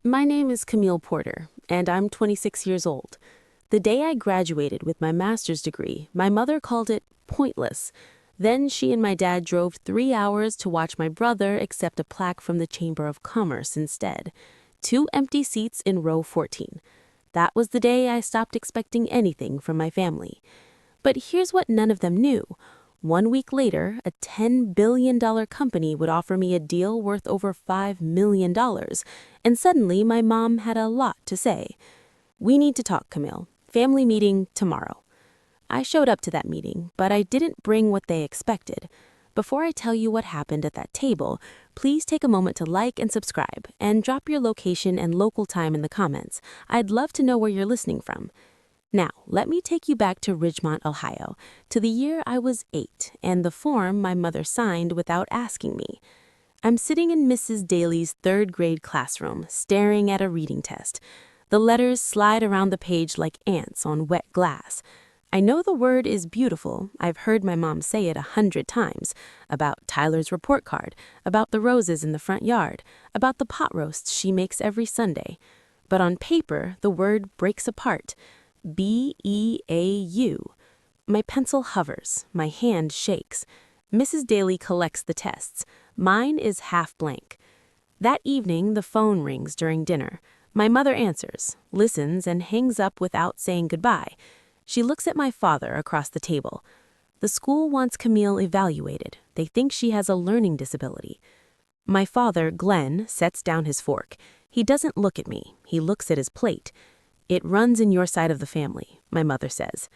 My name is Camille Porter, and I'm 26 years old. The day I graduated with my master's degree, my mother called it pointless. Then she and my dad drove 3 hours to watch my brother accept a plaque from the Chamber of Commerce instead. Two empty seats in row 14. That was the day I stopped expecting anything from my family. But here's what none of them knew. 1 week later, a $10 billion company would offer me a deal worth over $5 million, and suddenly my mom had a lot to say. "We need to talk, Camille. Family meeting tomorrow." I showed up to that meeting, but I didn't bring what they expected. Before I tell you what happened at that table, please take a moment to like and subscribe, and drop your location and local time in the comments. I'd love to know where you're listening from. Now, let me take you back to Ridgemont, Ohio, to the year I was 8, and the form my mother signed without asking me. I'm sitting in Mrs. Daly's third-grade classroom, staring at a reading test. The letters slide around the page like ants on wet glass. I know the word is beautiful. I've heard my mom say it 100 times. About Tyler's report card, about the roses in the front yard, about the pot roasts she makes every Sunday. But on paper, the word breaks apart. B-E-A-U. My pencil hovers. My hand shakes. Mrs. Daly collects the tests. Mine is half blank. That evening, the phone rings during dinner. My mother answers, listens, and hangs up without saying goodbye. She looks at my father across the table. The school wants Camille evaluated. They think she has a learning disability. My father, Glenn, sets down his fork. He doesn't look at me. He looks at his plate. "It runs in your side of the family," my mother says.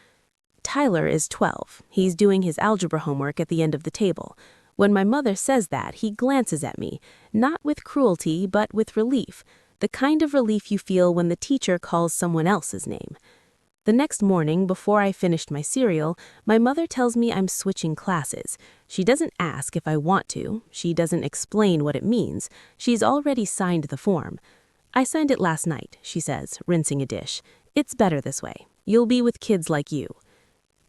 Tyler is 12. He's doing his algebra homework at the end of the table. When my mother says that, he glances at me, not with cruelty, but with relief, the kind of relief you feel when the teacher calls someone else's name. The next morning, before I finished my cereal, my mother tells me I'm switching classes. She doesn't ask if I want to. She doesn't explain what it means. She's already signed the form. "I signed it last night," she says, rinsing a dish. "It's better this way. You'll be with kids like you."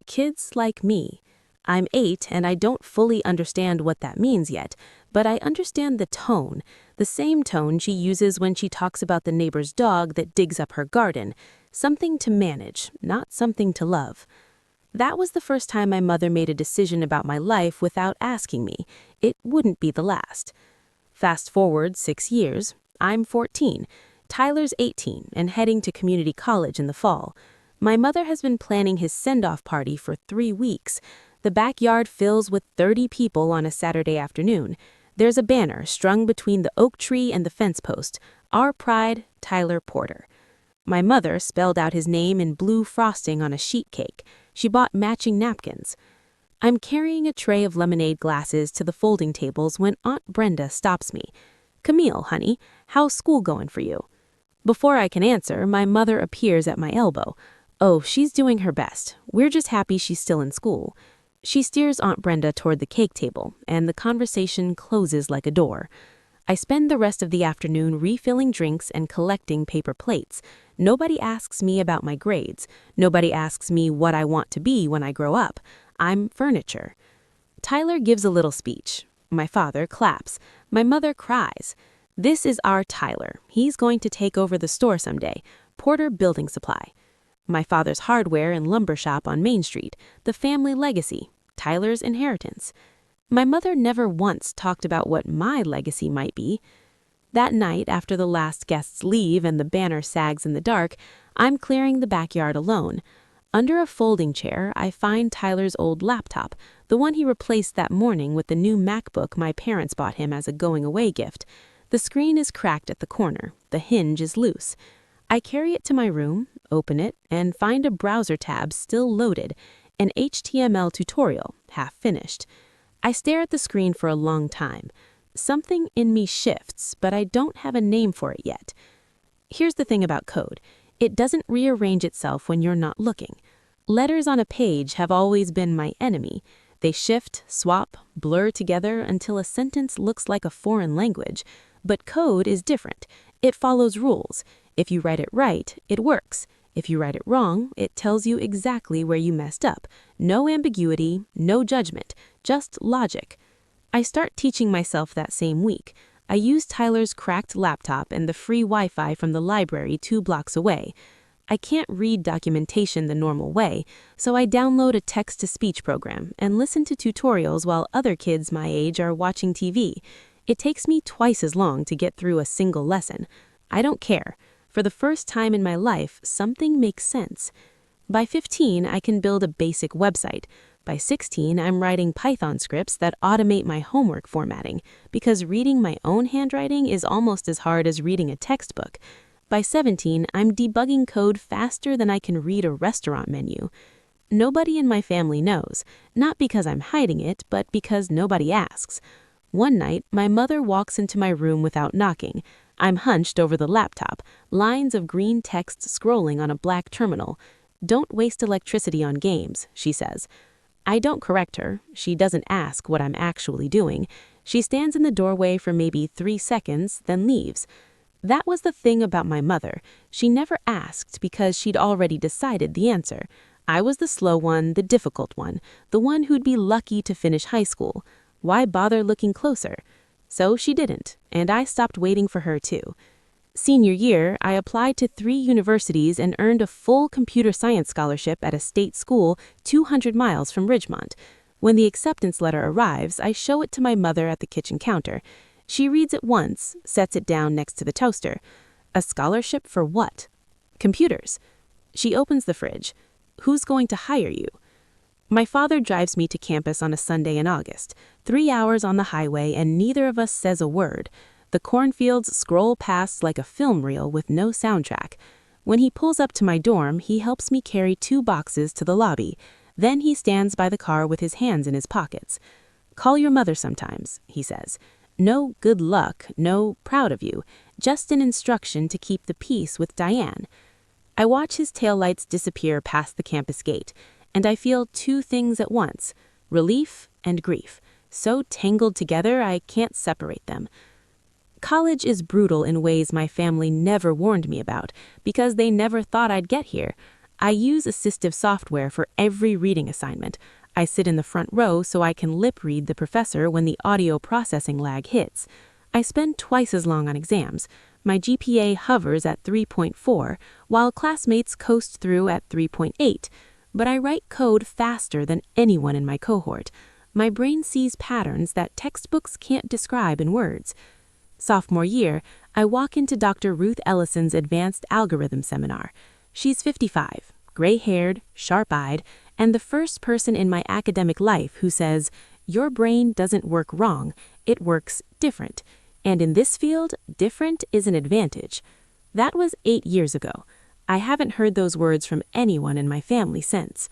Kids like me. I'm 8 and I don't fully understand what that means yet, but I understand the tone, the same tone she uses when she talks about the neighbor's dog that digs up her garden. Something to manage, not something to love. That was the first time my mother made a decision about my life without asking me. It wouldn't be the last. Fast forward 6 years. I'm 14. Tyler's 18 and heading to community college in the fall. My mother has been planning his send-off party for 3 weeks. The backyard fills with 30 people on a Saturday afternoon. There's a banner strung between the oak tree and the fence post. "Our pride, Tyler Porter." My mother spelled out his name in blue frosting on a sheet cake. She bought matching napkins. I'm carrying a tray of lemonade glasses to the folding tables when Aunt Brenda stops me. "Camille, honey, how's school going for you?" Before I can answer, my mother appears at my elbow. "Oh, she's doing her best. We're just happy she's still in school." She steers Aunt Brenda toward the cake table, and the conversation closes like a door. I spend the rest of the afternoon refilling drinks and collecting paper plates. Nobody asks me about my grades. Nobody asks me what I want to be when I grow up. I'm furniture. Tyler gives a little speech. My father claps. My mother cries. This is our Tyler. He's going to take over the store someday. Porter Building Supply. My father's hardware and lumber shop on Main Street. The family legacy. Tyler's inheritance. My mother never once talked about what my legacy might be. That night, after the last guests leave and the banner sags in the dark, I'm clearing the backyard alone. Under a folding chair, I find Tyler's old laptop, the one he replaced that morning with the new MacBook my parents bought him as a going-away gift. The screen is cracked at the corner. The hinge is loose. I carry it to my room, open it, and find a browser tab still loaded, an HTML tutorial, half finished. I stare at the screen for a long time. Something in me shifts, but I don't have a name for it yet. Here's the thing about code. It doesn't rearrange itself when you're not looking. Letters on a page have always been my enemy. They shift, swap, blur together until a sentence looks like a foreign language. But code is different. It follows rules. If you write it right, it works. If you write it wrong, it tells you exactly where you messed up. No ambiguity, no judgment, just logic. I start teaching myself that same week. I use Tyler's cracked laptop and the free Wi-Fi from the library 2 blocks away. I can't read documentation the normal way, so I download a text-to-speech program and listen to tutorials while other kids my age are watching TV. It takes me twice as long to get through a single lesson. I don't care. For the first time in my life, something makes sense. By 15, I can build a basic website. By 16, I'm writing Python scripts that automate my homework formatting, because reading my own handwriting is almost as hard as reading a textbook. By 17, I'm debugging code faster than I can read a restaurant menu. Nobody in my family knows, not because I'm hiding it, but because nobody asks. One night, my mother walks into my room without knocking. I'm hunched over the laptop, lines of green text scrolling on a black terminal. "Don't waste electricity on games," she says. I don't correct her. She doesn't ask what I'm actually doing. She stands in the doorway for maybe 3 seconds, then leaves. That was the thing about my mother. She never asked because she'd already decided the answer. I was the slow one, the difficult one, the one who'd be lucky to finish high school. Why bother looking closer? So she didn't, and I stopped waiting for her too. Senior year, I applied to 3 universities and earned a full computer science scholarship at a state school 200 miles from Ridgemont. When the acceptance letter arrives, I show it to my mother at the kitchen counter. She reads it once, sets it down next to the toaster. A scholarship for what? Computers. She opens the fridge. Who's going to hire you? My father drives me to campus on a Sunday in August. 3 hours on the highway and neither of us says a word. The cornfields scroll past like a film reel with no soundtrack. When he pulls up to my dorm, he helps me carry 2 boxes to the lobby. Then he stands by the car with his hands in his pockets. "Call your mother sometimes," he says. No good luck, no proud of you, just an instruction to keep the peace with Diane. I watch his taillights disappear past the campus gate, and I feel 2 things at once, relief and grief, so tangled together I can't separate them. College is brutal in ways my family never warned me about, because they never thought I'd get here. I use assistive software for every reading assignment. I sit in the front row so I can lip read the professor when the audio processing lag hits. I spend twice as long on exams. My GPA hovers at 3.4, while classmates coast through at 3.8. But I write code faster than anyone in my cohort. My brain sees patterns that textbooks can't describe in words. Sophomore year, I walk into Dr. Ruth Ellison's advanced algorithm seminar. She's 55, gray-haired, sharp-eyed, and the first person in my academic life who says, "Your brain doesn't work wrong, it works different. And in this field, different is an advantage." That was 8 years ago. I haven't heard those words from anyone in my family since.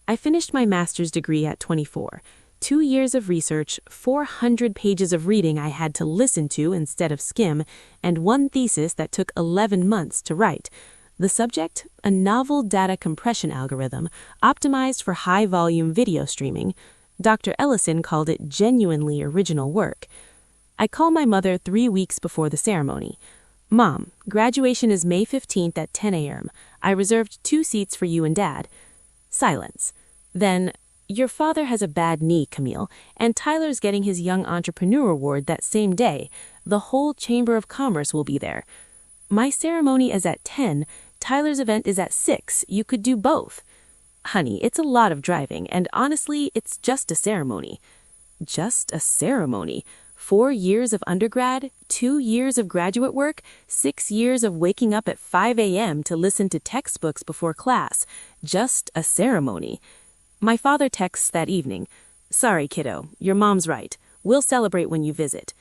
I finished my master's degree at 24. 2 years of research, 400 pages of reading I had to listen to instead of skim, and 1 thesis that took 11 months to write. The subject, a novel data compression algorithm optimized for high-volume video streaming. Dr. Ellison called it genuinely original work. I call my mother 3 weeks before the ceremony. "Mom, graduation is May 15th at 10 a.m. I reserved 2 seats for you and Dad." Silence. Then, "Your father has a bad knee, Camille, and Tyler's getting his Young Entrepreneur Award that same day. The whole Chamber of Commerce will be there." "My ceremony is at 10. Tyler's event is at 6. You could do both." "Honey, it's a lot of driving, and honestly, it's just a ceremony." Just a ceremony. 4 years of undergrad, 2 years of graduate work, 6 years of waking up at 5 a.m. to listen to textbooks before class. Just a ceremony. My father texts that evening, "Sorry, kiddo, your mom's right. We'll celebrate when you visit."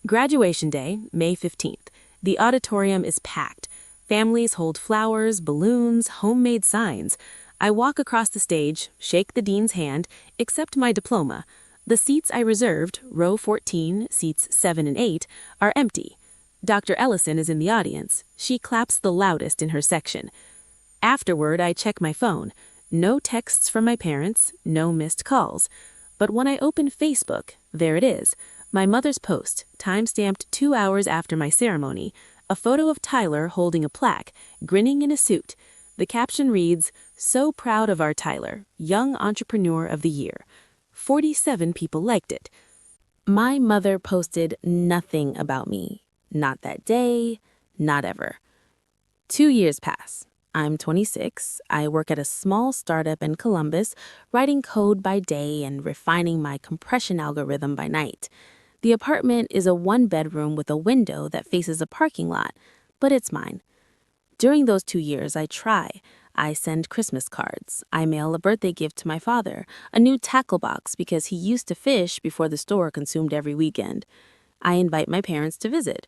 Graduation day, May 15th. The auditorium is packed. Families hold flowers, balloons, homemade signs. I walk across the stage, shake the dean's hand, accept my diploma. The seats I reserved, row 14, seats 7 and 8, are empty. Dr. Ellison is in the audience. She claps the loudest in her section. Afterward, I check my phone. No texts from my parents, no missed calls. But when I open Facebook, there it is. My mother's post, time-stamped 2 hours after my ceremony, a photo of Tyler holding a plaque, grinning in a suit. The caption reads, "So proud of our Tyler, Young Entrepreneur of the Year." 47 people liked it. My mother posted nothing about me. Not that day, not ever. 2 years pass. I'm 26. I work at a small startup in Columbus, writing code by day and refining my compression algorithm by night. The apartment is a one-bedroom with a window that faces a parking lot, but it's mine. During those 2 years, I try. I send Christmas cards. I mail a birthday gift to my father, a new tackle box because he used to fish before the store consumed every weekend. I invite my parents to visit.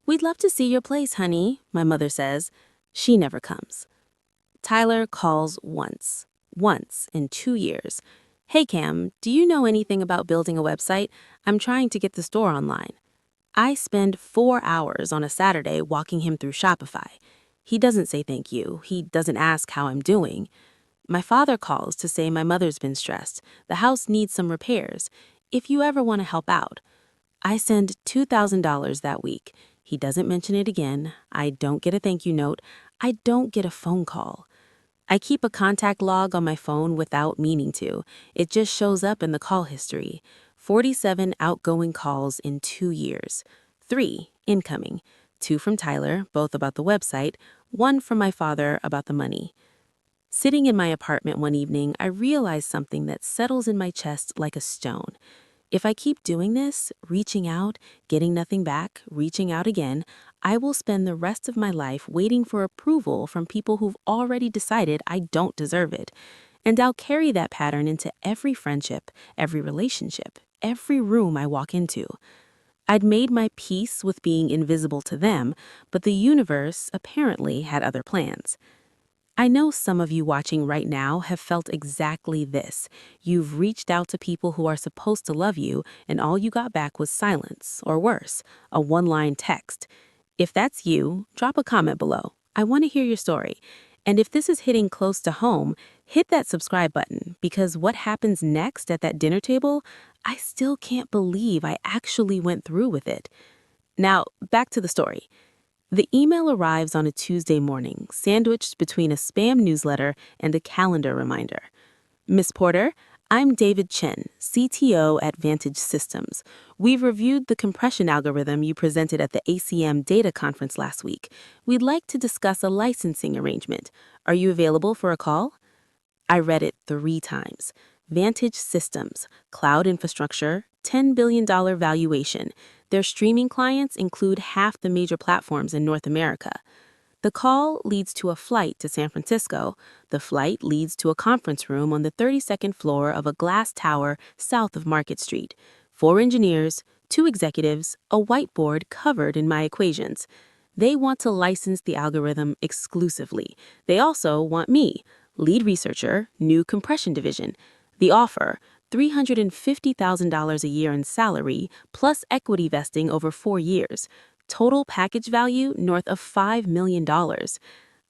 "We'd love to see your place, honey," my mother says. She never comes. Tyler calls once. Once in 2 years. "Hey, Cam, do you know anything about building a website? I'm trying to get the store online." I spend 4 hours on a Saturday walking him through Shopify. He doesn't say thank you. He doesn't ask how I'm doing. My father calls to say my mother's been stressed. The house needs some repairs. If you ever want to help out. I send $2,000 that week. He doesn't mention it again. I don't get a thank you note. I don't get a phone call. I keep a contact log on my phone without meaning to. It just shows up in the call history. 47 outgoing calls in 2 years. 3 incoming. 2 from Tyler, both about the website. 1 from my father about the money. Sitting in my apartment one evening, I realize something that settles in my chest like a stone. If I keep doing this, reaching out, getting nothing back, reaching out again, I will spend the rest of my life waiting for approval from people who've already decided I don't deserve it. And I'll carry that pattern into every friendship, every relationship, every room I walk into. I'd made my peace with being invisible to them, but the universe apparently had other plans. I know some of you watching right now have felt exactly this. You've reached out to people who are supposed to love you, and all you got back was silence, or worse, a one-line text. If that's you, drop a comment below. I want to hear your story. And if this is hitting close to home, hit that subscribe button, because what happens next at that dinner table, I still can't believe I actually went through with it. Now, back to the story. The email arrives on a Tuesday morning, sandwiched between a spam newsletter and a calendar reminder. "Miss Porter, I'm David Chen, CTO at Vantage Systems. We've reviewed the compression algorithm you presented at the ACM Data Conference last week. We'd like to discuss a licensing arrangement. Are you available for a call?" I read it 3 times. Vantage Systems, cloud infrastructure, $10 billion valuation. Their streaming clients include half the major platforms in North America. The call leads to a flight to San Francisco. The flight leads to a conference room on the 32nd floor of a glass tower south of Market Street. 4 engineers, 2 executives, a whiteboard covered in my equations. They want to license the algorithm exclusively. They also want me, lead researcher, new compression division. The offer, $350,000 a year in salary, plus equity vesting over 4 years. Total package value north of $5 million.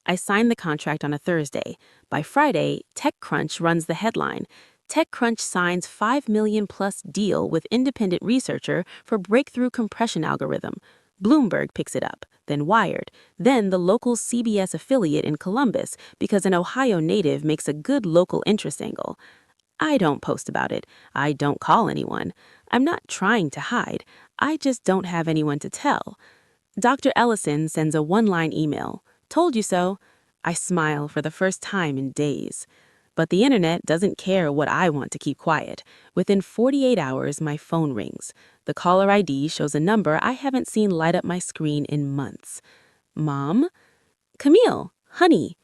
I signed the contract on a Thursday. By Friday, TechCrunch runs the headline. TechCrunch signs $5 million plus deal with independent researcher for breakthrough compression algorithm. Bloomberg picks it up, then Wired, then the local CBS affiliate in Columbus because an Ohio native makes a good local interest angle. I don't post about it. I don't call anyone. I'm not trying to hide. I just don't have anyone to tell. Dr. Ellison sends a one-line email. "Told you so." I smile for the first time in days. But the internet doesn't care what I want to keep quiet. Within 48 hours, my phone rings. The caller ID shows a number I haven't seen light up my screen in months. "Mom?" "Camille, honey."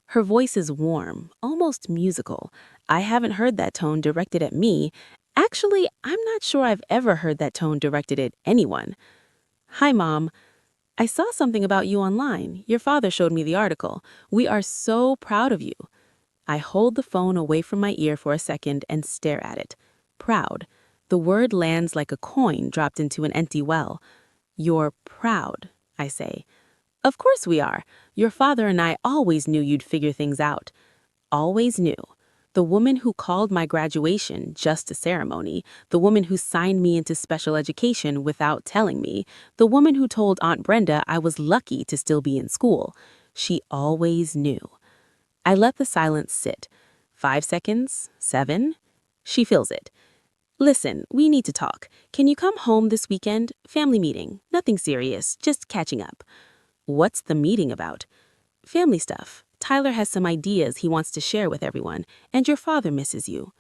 Her voice is warm, almost musical. I haven't heard that tone directed at me. Actually, I'm not sure I've ever heard that tone directed at anyone. "Hi, Mom. I saw something about you online. Your father showed me the article. We are so proud of you." I hold the phone away from my ear for a second and stare at it. Proud. The word lands like a coin dropped into an empty well. "You're proud," I say. "Of course we are. Your father and I always knew you'd figure things out." Always knew. The woman who called my graduation just a ceremony, the woman who signed me into special education without telling me, the woman who told Aunt Brenda I was lucky to still be in school. She always knew. I let the silence sit. 5 seconds, 7. She feels it. Listen, we need to talk. Can you come home this weekend? Family meeting. Nothing serious, just catching up. What's the meeting about? Family stuff. Tyler has some ideas he wants to share with everyone, and your father misses you.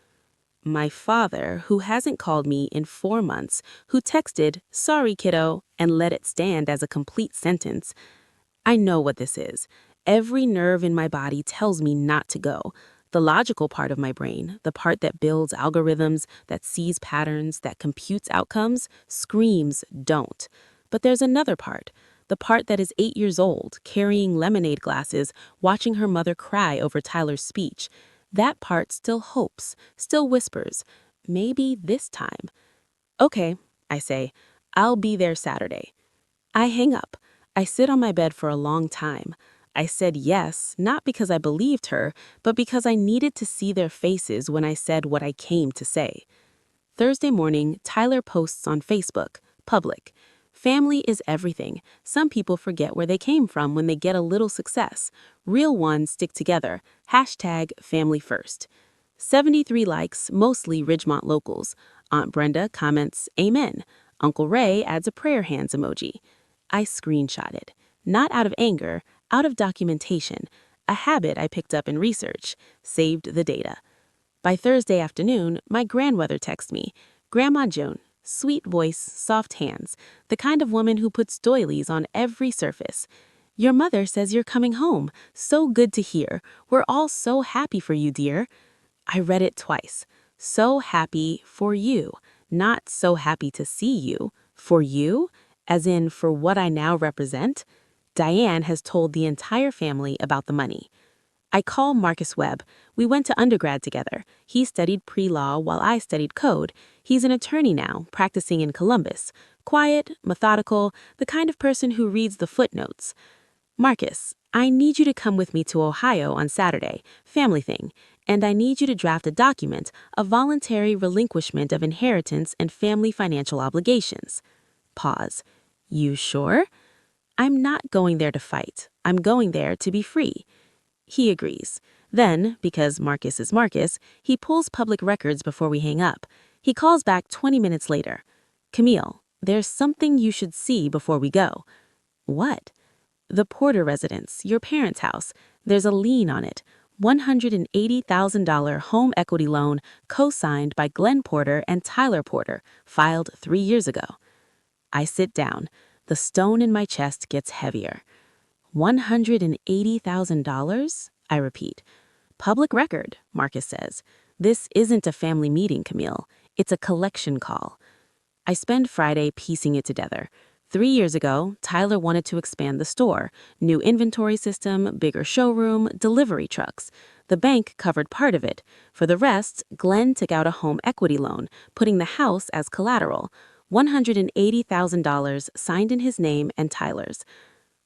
My father, who hasn't called me in 4 months, who texted, "Sorry, kiddo," and let it stand as a complete sentence. I know what this is. Every nerve in my body tells me not to go. The logical part of my brain, the part that builds algorithms, that sees patterns, that computes outcomes, screams, don't. But there's another part, the part that is 8 years old, carrying lemonade glasses, watching her mother cry over Tyler's speech. That part still hopes, still whispers, maybe this time. Okay, I say, I'll be there Saturday. I hang up. I sit on my bed for a long time. I said yes, not because I believed her, but because I needed to see their faces when I said what I came to say. Thursday morning, Tyler posts on Facebook, public. Family is everything. Some people forget where they came from when they get a little success. Real ones stick together. Hashtag family first. 73 likes, mostly Ridgemont locals. Aunt Brenda comments, Amen. Uncle Ray adds a prayer hands emoji. I screenshot it. Not out of anger, out of documentation. A habit I picked up in research. Saved the data. By Thursday afternoon, my grandmother texts me, Grandma Joan, sweet voice, soft hands, the kind of woman who puts doilies on every surface. Your mother says you're coming home. So good to hear. We're all so happy for you, dear. I read it twice. So happy for you, not so happy to see you. For you, as in for what I now represent. Diane has told the entire family about the money. I call Marcus Webb. We went to undergrad together. He studied pre-law while I studied code. He's an attorney now, practicing in Columbus. Quiet, methodical, the kind of person who reads the footnotes. Marcus, I need you to come with me to Ohio on Saturday, family thing, and I need you to draft a document, a voluntary relinquishment of inheritance and family financial obligations. Pause. You sure? I'm not going there to fight. I'm going there to be free. He agrees. Then, because Marcus is Marcus, he pulls public records before we hang up. He calls back 20 minutes later. Camille, there's something you should see before we go. What? The Porter residence, your parents' house. There's a lien on it. $180,000 home equity loan co-signed by Glenn Porter and Tyler Porter, filed 3 years ago. I sit down. The stone in my chest gets heavier. $180,000? I repeat. Public record, Marcus says. This isn't a family meeting, Camille. It's a collection call. I spend Friday piecing it together. 3 years ago, Tyler wanted to expand the store. New inventory system, bigger showroom, delivery trucks. The bank covered part of it. For the rest, Glenn took out a home equity loan, putting the house as collateral. $180,000 signed in his name and Tyler's.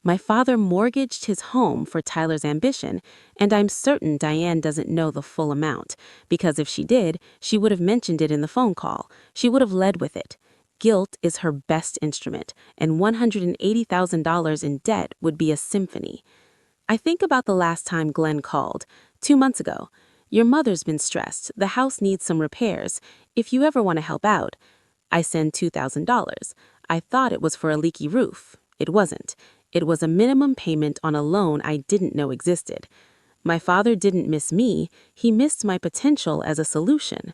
My father mortgaged his home for Tyler's ambition, and I'm certain Diane doesn't know the full amount, because if she did, she would have mentioned it in the phone call. She would have led with it. Guilt is her best instrument, and $180,000 in debt would be a symphony. I think about the last time Glenn called, 2 months ago. Your mother's been stressed. The house needs some repairs. If you ever want to help out. I send $2,000. I thought it was for a leaky roof. It wasn't. It was a minimum payment on a loan I didn't know existed. My father didn't miss me, he missed my potential as a solution.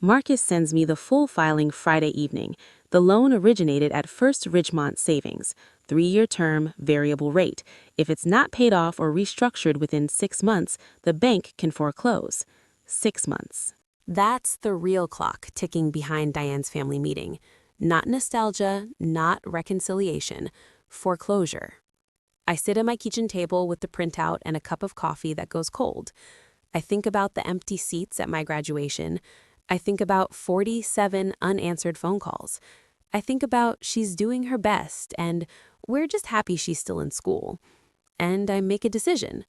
Marcus sends me the full filing Friday evening. The loan originated at First Ridgemont Savings, 3-year term, variable rate. If it's not paid off or restructured within 6 months, the bank can foreclose. 6 months. That's the real clock ticking behind Diane's family meeting. Not nostalgia, not reconciliation. Foreclosure. I sit at my kitchen table with the printout and a cup of coffee that goes cold. I think about the empty seats at my graduation. I think about 47 unanswered phone calls. I think about she's doing her best and we're just happy she's still in school. And I make a decision.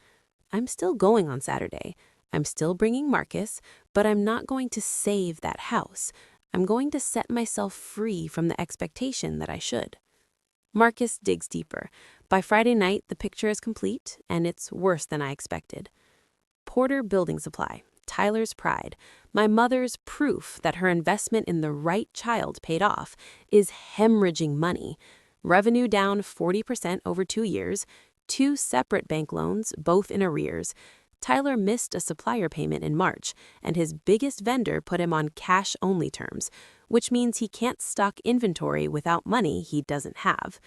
I'm still going on Saturday. I'm still bringing Marcus, but I'm not going to save that house. I'm going to set myself free from the expectation that I should. Marcus digs deeper. By Friday night, the picture is complete, and it's worse than I expected. Porter Building Supply, Tyler's pride, my mother's proof that her investment in the right child paid off, is hemorrhaging money. Revenue down 40% over 2 years, 2 separate bank loans, both in arrears. Tyler missed a supplier payment in March, and his biggest vendor put him on cash-only terms, which means he can't stock inventory without money he doesn't have.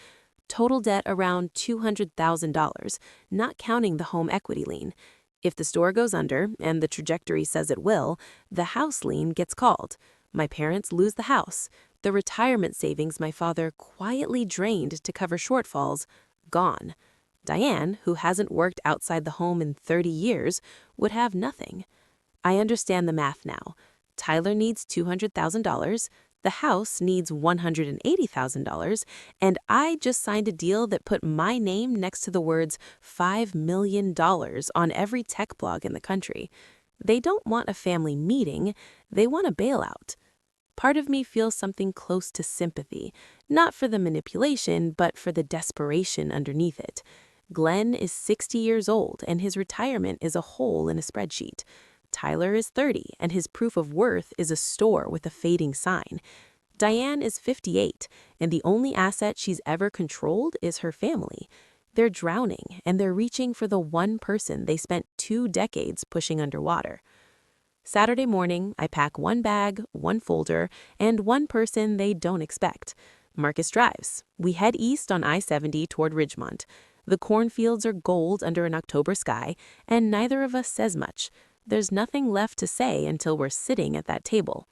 Total debt around $200,000, not counting the home equity lien. If the store goes under, and the trajectory says it will, the house lien gets called. My parents lose the house. The retirement savings my father quietly drained to cover shortfalls, gone. Diane, who hasn't worked outside the home in 30 years, would have nothing. I understand the math now. Tyler needs $200,000, the house needs $180,000, and I just signed a deal that put my name next to the words $5 million on every tech blog in the country. They don't want a family meeting, they want a bailout. Part of me feels something close to sympathy, not for the manipulation, but for the desperation underneath it. Glenn is 60 years old, and his retirement is a hole in a spreadsheet. Tyler is 30, and his proof of worth is a store with a fading sign. Diane is 58, and the only asset she's ever controlled is her family. They're drowning, and they're reaching for the one person they spent 2 decades pushing underwater. Saturday morning, I pack 1 bag, 1 folder, and 1 person they don't expect. Marcus drives. We head east on I-70 toward Ridgemont. The cornfields are gold under an October sky, and neither of us says much. There's nothing left to say until we're sitting at that table.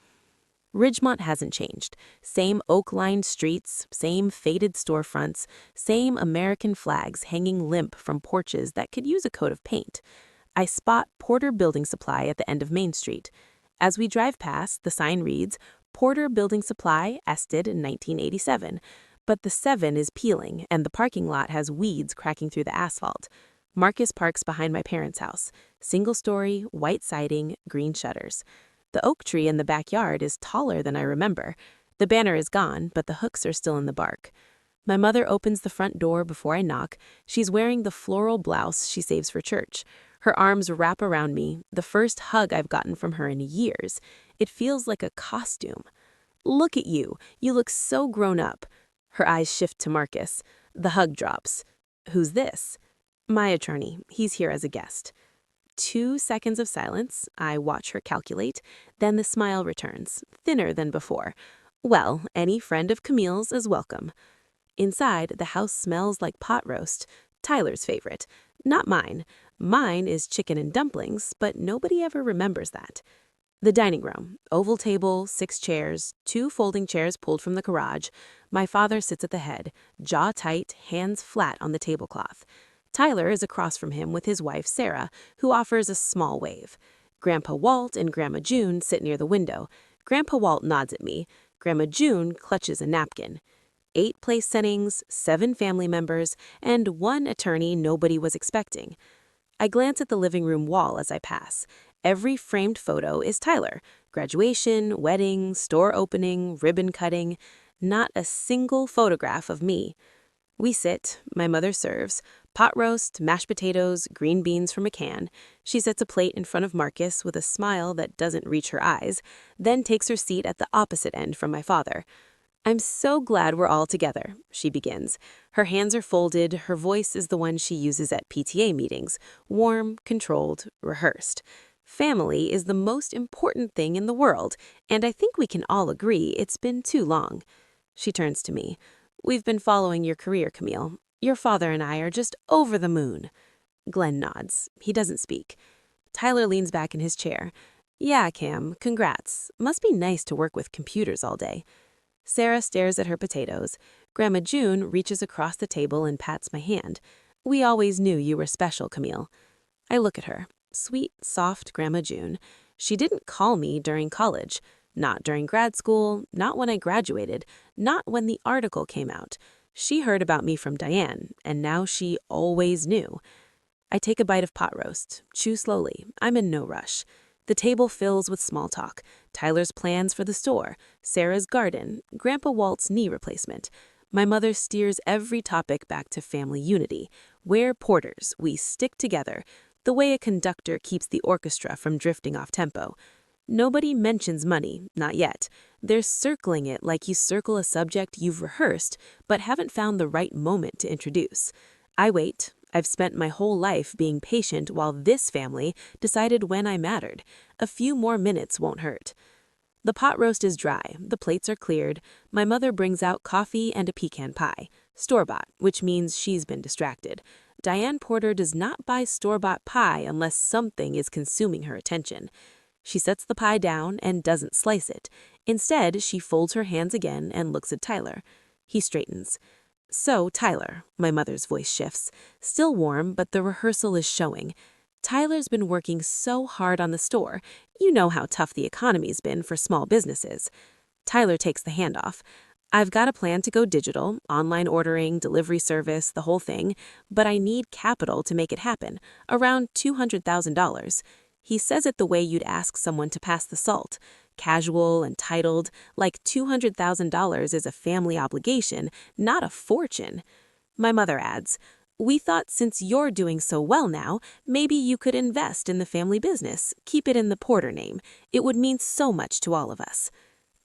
Ridgemont hasn't changed. Same oak-lined streets, same faded storefronts, same American flags hanging limp from porches that could use a coat of paint. I spot Porter Building Supply at the end of Main Street. As we drive past, the sign reads, Porter Building Supply, ested in 1987. But the 7 is peeling, and the parking lot has weeds cracking through the asphalt. Marcus parks behind my parents' house. Single-story, white siding, green shutters. The oak tree in the backyard is taller than I remember. The banner is gone, but the hooks are still in the bark. My mother opens the front door before I knock. She's wearing the floral blouse she saves for church. Her arms wrap around me, the first hug I've gotten from her in years. It feels like a costume. Look at you. You look so grown up. Her eyes shift to Marcus. The hug drops. Who's this? My attorney. He's here as a guest. 2 seconds of silence. I watch her calculate. Then the smile returns, thinner than before. Well, any friend of Camille's is welcome. Inside, the house smells like pot roast. Tyler's favorite. Not mine. Mine is chicken and dumplings, but nobody ever remembers that. The dining room. Oval table, 6 chairs, 2 folding chairs pulled from the garage. My father sits at the head, jaw tight, hands flat on the tablecloth. Tyler is across from him with his wife, Sarah, who offers a small wave. Grandpa Walt and Grandma June sit near the window. Grandpa Walt nods at me. Grandma June clutches a napkin. 8 place settings, 7 family members, and 1 attorney nobody was expecting. I glance at the living room wall as I pass. Every framed photo is Tyler. Graduation, wedding, store opening, ribbon cutting. Not a single photograph of me. We sit. My mother serves. Pot roast, mashed potatoes, green beans from a can. She sets a plate in front of Marcus with a smile that doesn't reach her eyes, then takes her seat at the opposite end from my father. I'm so glad we're all together, she begins. Her hands are folded, her voice is the one she uses at PTA meetings, warm, controlled, rehearsed. Family is the most important thing in the world, and I think we can all agree it's been too long. She turns to me. We've been following your career, Camille. Your father and I are just over the moon. Glenn nods. He doesn't speak. Tyler leans back in his chair. Yeah, Cam, congrats. Must be nice to work with computers all day. Sarah stares at her potatoes. Grandma June reaches across the table and pats my hand. We always knew you were special, Camille. I look at her. Sweet, soft Grandma June. She didn't call me during college. Not during grad school, not when I graduated, not when the article came out. She heard about me from Diane, and now she always knew. I take a bite of pot roast, chew slowly. I'm in no rush. The table fills with small talk. Tyler's plans for the store, Sarah's garden, Grandpa Walt's knee replacement. My mother steers every topic back to family unity. We're Porters. We stick together. the way a conductor keeps the orchestra from drifting off tempo. Nobody mentions money, not yet. They're circling it like you circle a subject you've rehearsed but haven't found the right moment to introduce. I wait. I've spent my whole life being patient while this family decided when I mattered. A few more minutes won't hurt. The pot roast is dry, the plates are cleared. My mother brings out coffee and a pecan pie. Store-bought, which means she's been distracted. Diane Porter does not buy store-bought pie unless something is consuming her attention. She sets the pie down and doesn't slice it. Instead, she folds her hands again and looks at Tyler. He straightens. "So, Tyler," my mother's voice shifts. Still warm, but the rehearsal is showing. "Tyler's been working so hard on the store. You know how tough the economy's been for small businesses." Tyler takes the handoff. "I've got a plan to go digital, online ordering, delivery service, the whole thing, but I need capital to make it happen, around $200,000. He says it the way you'd ask someone to pass the salt. Casual, entitled, like $200,000 is a family obligation, not a fortune. My mother adds, "We thought since you're doing so well now, maybe you could invest in the family business, keep it in the Porter name. It would mean so much to all of us."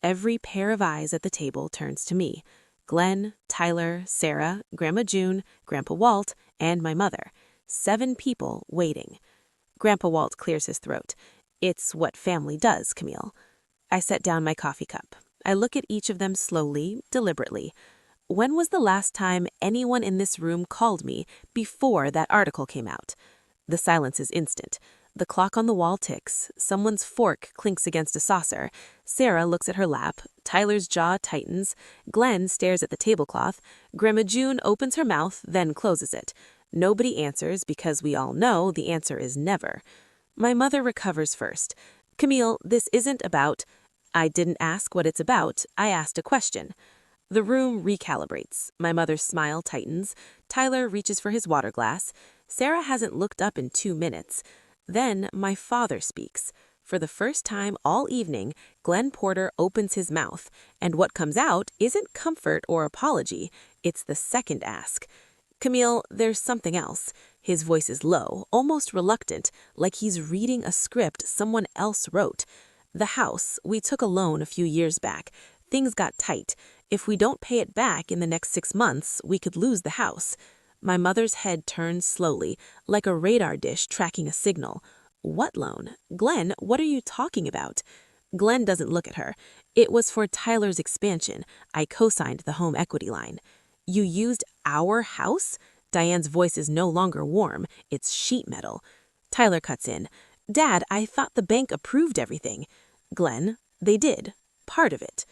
Every pair of eyes at the table turns to me. Glenn, Tyler, Sarah, Grandma June, Grandpa Walt, and my mother. 7 people waiting. Grandpa Walt clears his throat. "It's what family does, Camille." I set down my coffee cup. I look at each of them slowly, deliberately. When was the last time anyone in this room called me before that article came out? The silence is instant. The clock on the wall ticks. Someone's fork clinks against a saucer. Sarah looks at her lap. Tyler's jaw tightens. Glenn stares at the tablecloth. Grandma June opens her mouth, then closes it. Nobody answers because we all know the answer is never. My mother recovers first. "Camille, this isn't about—" "I didn't ask what it's about. I asked a question." The room recalibrates. My mother's smile tightens. Tyler reaches for his water glass. Sarah hasn't looked up in 2 minutes. Then my father speaks. For the first time all evening, Glenn Porter opens his mouth, and what comes out isn't comfort or apology. It's the second ask. "Camille, there's something else." His voice is low, almost reluctant, like he's reading a script someone else wrote. "The house, we took a loan a few years back. Things got tight. If we don't pay it back in the next 6 months, we could lose the house." My mother's head turns slowly, like a radar dish tracking a signal. "What loan? Glenn, what are you talking about?" Glenn doesn't look at her. "It was for Tyler's expansion. I co-signed the home equity line." "You used our house?" Diane's voice is no longer warm. It's sheet metal. Tyler cuts in. "Dad, I thought the bank approved everything." "Glenn, they did. Part of it."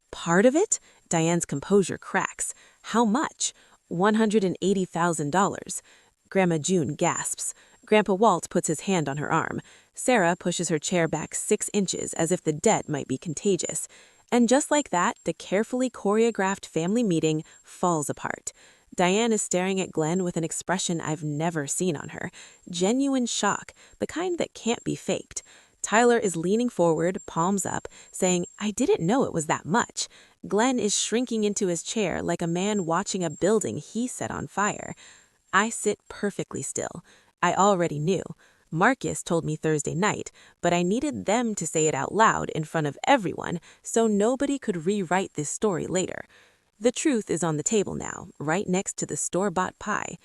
"Part of it?" Diane's composure cracks. "How much?" $180,000. Grandma June gasps. Grandpa Walt puts his hand on her arm. Sarah pushes her chair back 6 inches as if the debt might be contagious. And just like that, the carefully choreographed family meeting falls apart. Diane is staring at Glenn with an expression I've never seen on her. Genuine shock, the kind that can't be faked. Tyler is leaning forward, palms up, saying, "I didn't know it was that much." Glenn is shrinking into his chair like a man watching a building he set on fire. I sit perfectly still. I already knew. Marcus told me Thursday night, but I needed them to say it out loud in front of everyone so nobody could rewrite this story later. The truth is on the table now, right next to the store-bought pie.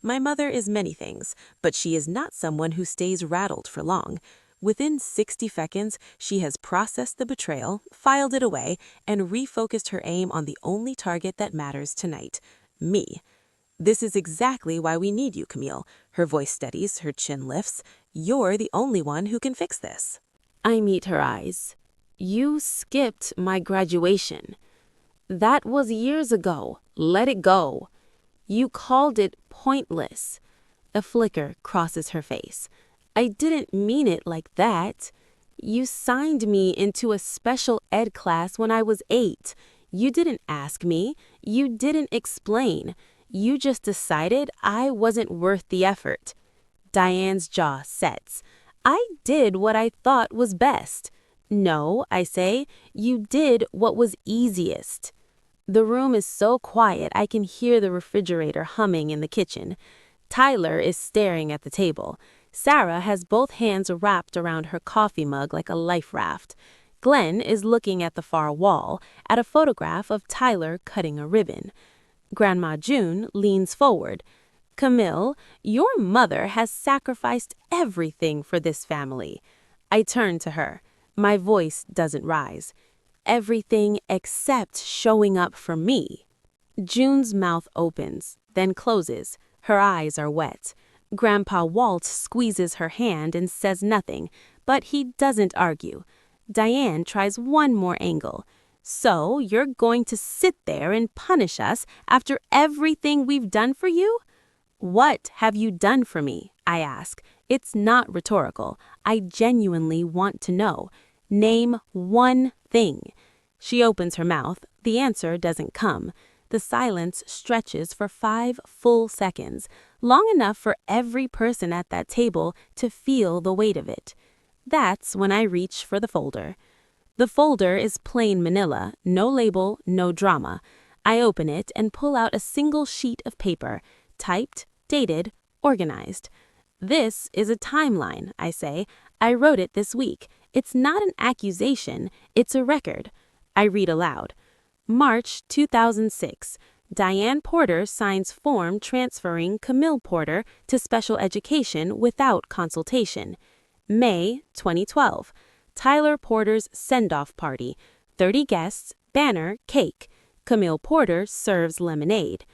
My mother is many things, but she is not someone who stays rattled for long. Within 60 seconds, she has processed the betrayal, filed it away, and refocused her aim on the only target that matters tonight, me. "This is exactly why we need you, Camille." Her voice steadies, her chin lifts. "You're the only one who can fix this." I meet her eyes. "You skipped my graduation." "That was years ago. Let it go." "You called it pointless." A flicker crosses her face. "I didn't mean it like that. You signed me into a special ed class when I was 8. You didn't ask me. You didn't explain. You just decided I wasn't worth the effort." Diane's jaw sets. "I did what I thought was best." "No," I say, "you did what was easiest." The room is so quiet I can hear the refrigerator humming in the kitchen. Tyler is staring at the table. Sarah has both hands wrapped around her coffee mug like a life raft. Glenn is looking at the far wall, at a photograph of Tyler cutting a ribbon. Grandma June leans forward. Camille, your mother has sacrificed everything for this family. I turn to her. My voice doesn't rise. Everything except showing up for me. June's mouth opens, then closes. Her eyes are wet. Grandpa Walt squeezes her hand and says nothing, but he doesn't argue. Diane tries one more angle. So you're going to sit there and punish us after everything we've done for you? What have you done for me? I ask. It's not rhetorical. I genuinely want to know. Name one thing. She opens her mouth. The answer doesn't come. The silence stretches for 5 full seconds, long enough for every person at that table to feel the weight of it. That's when I reach for the folder. The folder is plain manila, no label, no drama. I open it and pull out a single sheet of paper, typed, dated, organized. This is a timeline, I say. I wrote it this week. It's not an accusation, it's a record. I read aloud. March 2006. Diane Porter signs form transferring Camille Porter to special education without consultation. May 2012. Tyler Porter's send-off party. 30 guests, banner, cake. Camille Porter serves lemonade.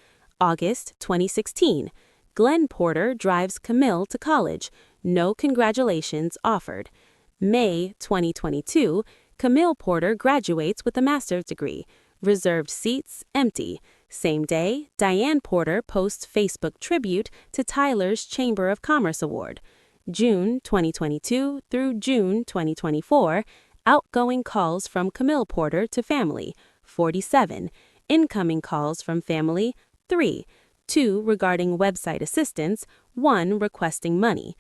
August 2016. Glenn Porter drives Camille to college. No congratulations offered. May 2022. Camille Porter graduates with a master's degree. Reserved seats empty. Same day, Diane Porter posts Facebook tribute to Tyler's Chamber of Commerce Award. June 2022 through June 2024, outgoing calls from Camille Porter to family, 47. Incoming calls from family, 3. 2 regarding website assistance, 1 requesting money.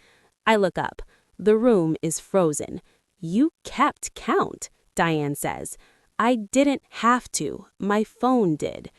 I look up. The room is frozen. You kept count, Diane says. I didn't have to. My phone did.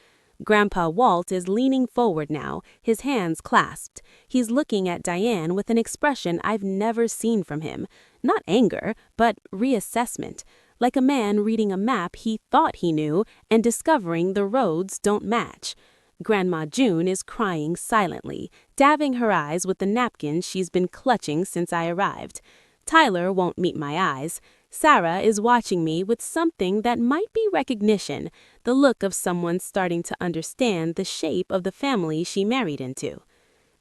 Grandpa Walt is leaning forward now, his hands clasped. He's looking at Diane with an expression I've never seen from him. Not anger, but reassessment. Like a man reading a map he thought he knew and discovering the roads don't match. Grandma June is crying silently, dabbing her eyes with the napkin she's been clutching since I arrived. Tyler won't meet my eyes. Sarah is watching me with something that might be recognition, the look of someone starting to understand the shape of the family she married into.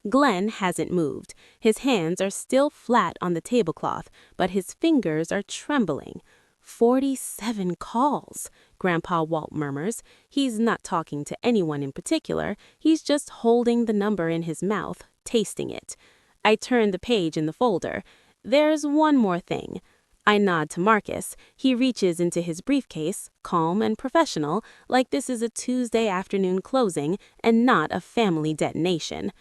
Glenn hasn't moved. His hands are still flat on the tablecloth, but his fingers are trembling. 47 calls, Grandpa Walt murmurs. He's not talking to anyone in particular. He's just holding the number in his mouth, tasting it. I turn the page in the folder. There's one more thing. I nod to Marcus. He reaches into his briefcase, calm and professional, like this is a Tuesday afternoon closing and not a family detonation.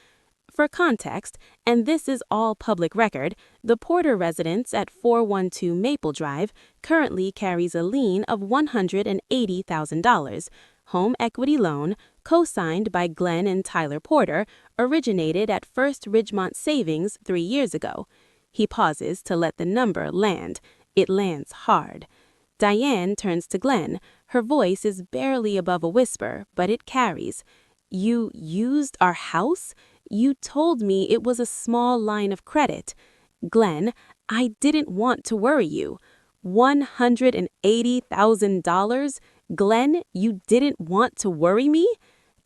For context, and this is all public record, the Porter residence at 412 Maple Drive currently carries a lien of $180,000. Home equity loan, co-signed by Glenn and Tyler Porter, originated at First Ridgemont Savings 3 years ago. He pauses to let the number land. It lands hard. Diane turns to Glenn. Her voice is barely above a whisper, but it carries. You used our house? You told me it was a small line of credit. Glenn, I didn't want to worry you. $180,000? Glenn, you didn't want to worry me?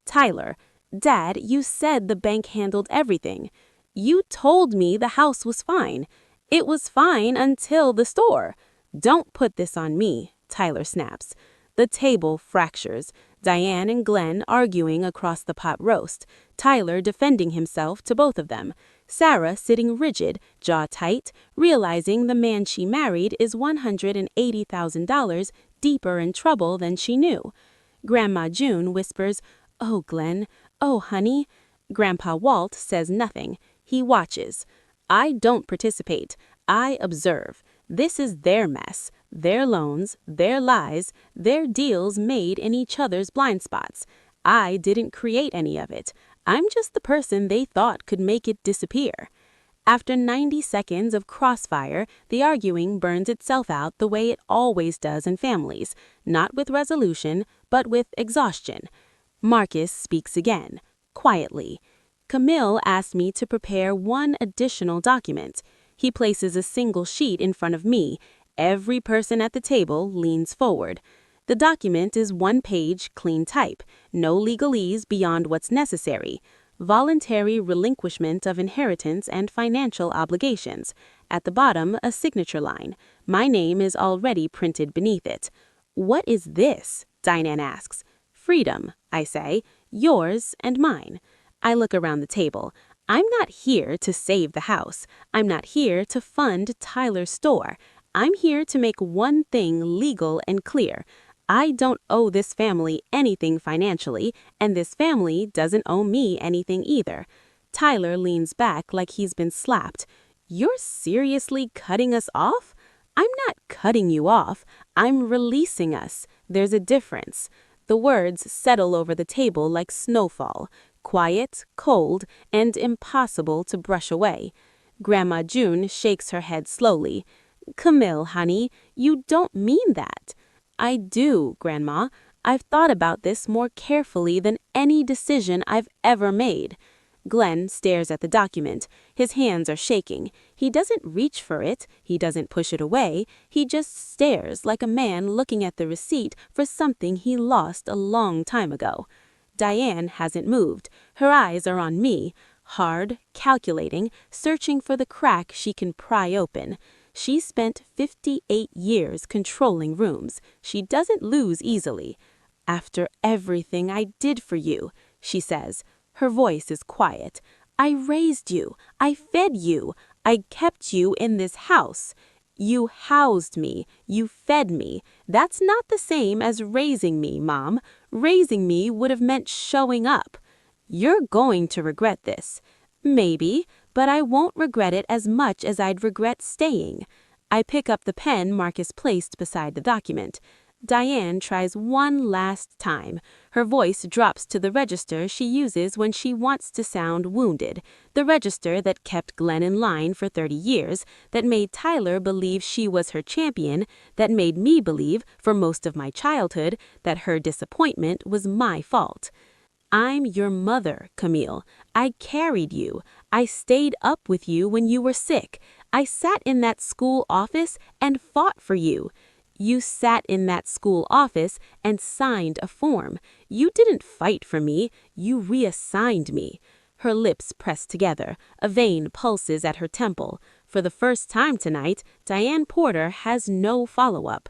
Tyler, Dad, you said the bank handled everything. You told me the house was fine. It was fine until the store. Don't put this on me, Tyler snaps. The table fractures. Diane and Glenn arguing across the pot roast. Tyler defending himself to both of them. Sarah sitting rigid, jaw tight, realizing the man she married is $180,000 deeper in trouble than she knew. Grandma June whispers, "Oh, Glenn. Oh, honey." Grandpa Walt says nothing. He watches. I don't participate. I observe. This is their mess, their loans, their lies, their deals made in each other's blind spots. I didn't create any of it. I'm just the person they thought could make it disappear. After 90 seconds of crossfire, the arguing burns itself out the way it always does in families, not with resolution, but with exhaustion. Marcus speaks again, quietly. Camille asked me to prepare one additional document. He places a single sheet in front of me. Every person at the table leans forward. The document is one page, clean type, no legalese beyond what's necessary. Voluntary relinquishment of inheritance and financial obligations. At the bottom, a signature line. My name is already printed beneath it. What is this? Diane asks. Freedom, I say. Yours and mine. I look around the table. I'm not here to save the house. I'm not here to fund Tyler's store. I'm here to make one thing legal and clear. I don't owe this family anything financially, and this family doesn't owe me anything either. Tyler leans back like he's been slapped. You're seriously cutting us off? I'm not cutting you off. I'm releasing us. There's a difference. The words settle over the table like snowfall, quiet, cold, and impossible to brush away. Grandma June shakes her head slowly. Camille, honey, you don't mean that. I do, Grandma. I've thought about this more carefully than any decision I've ever made. Glenn stares at the document. His hands are shaking. He doesn't reach for it. He doesn't push it away. He just stares like a man looking at the receipt for something he lost a long time ago. Diane hasn't moved. Her eyes are on me, hard, calculating, searching for the crack she can pry open. She spent 58 years controlling rooms. She doesn't lose easily. After everything I did for you, she says. Her voice is quiet. I raised you. I fed you. I kept you in this house. You housed me. You fed me. That's not the same as raising me, Mom. Raising me would have meant showing up. You're going to regret this. Maybe, but I won't regret it as much as I'd regret staying. I pick up the pen Marcus placed beside the document. Diane tries one last time. Her voice drops to the register she uses when she wants to sound wounded, the register that kept Glenn in line for 30 years, that made Tyler believe she was her champion, that made me believe, for most of my childhood, that her disappointment was my fault. I'm your mother, Camille. I carried you. I stayed up with you when you were sick. I sat in that school office and fought for you. You sat in that school office and signed a form. You didn't fight for me. You reassigned me. Her lips press together. A vein pulses at her temple. For the first time tonight, Diane Porter has no follow-up.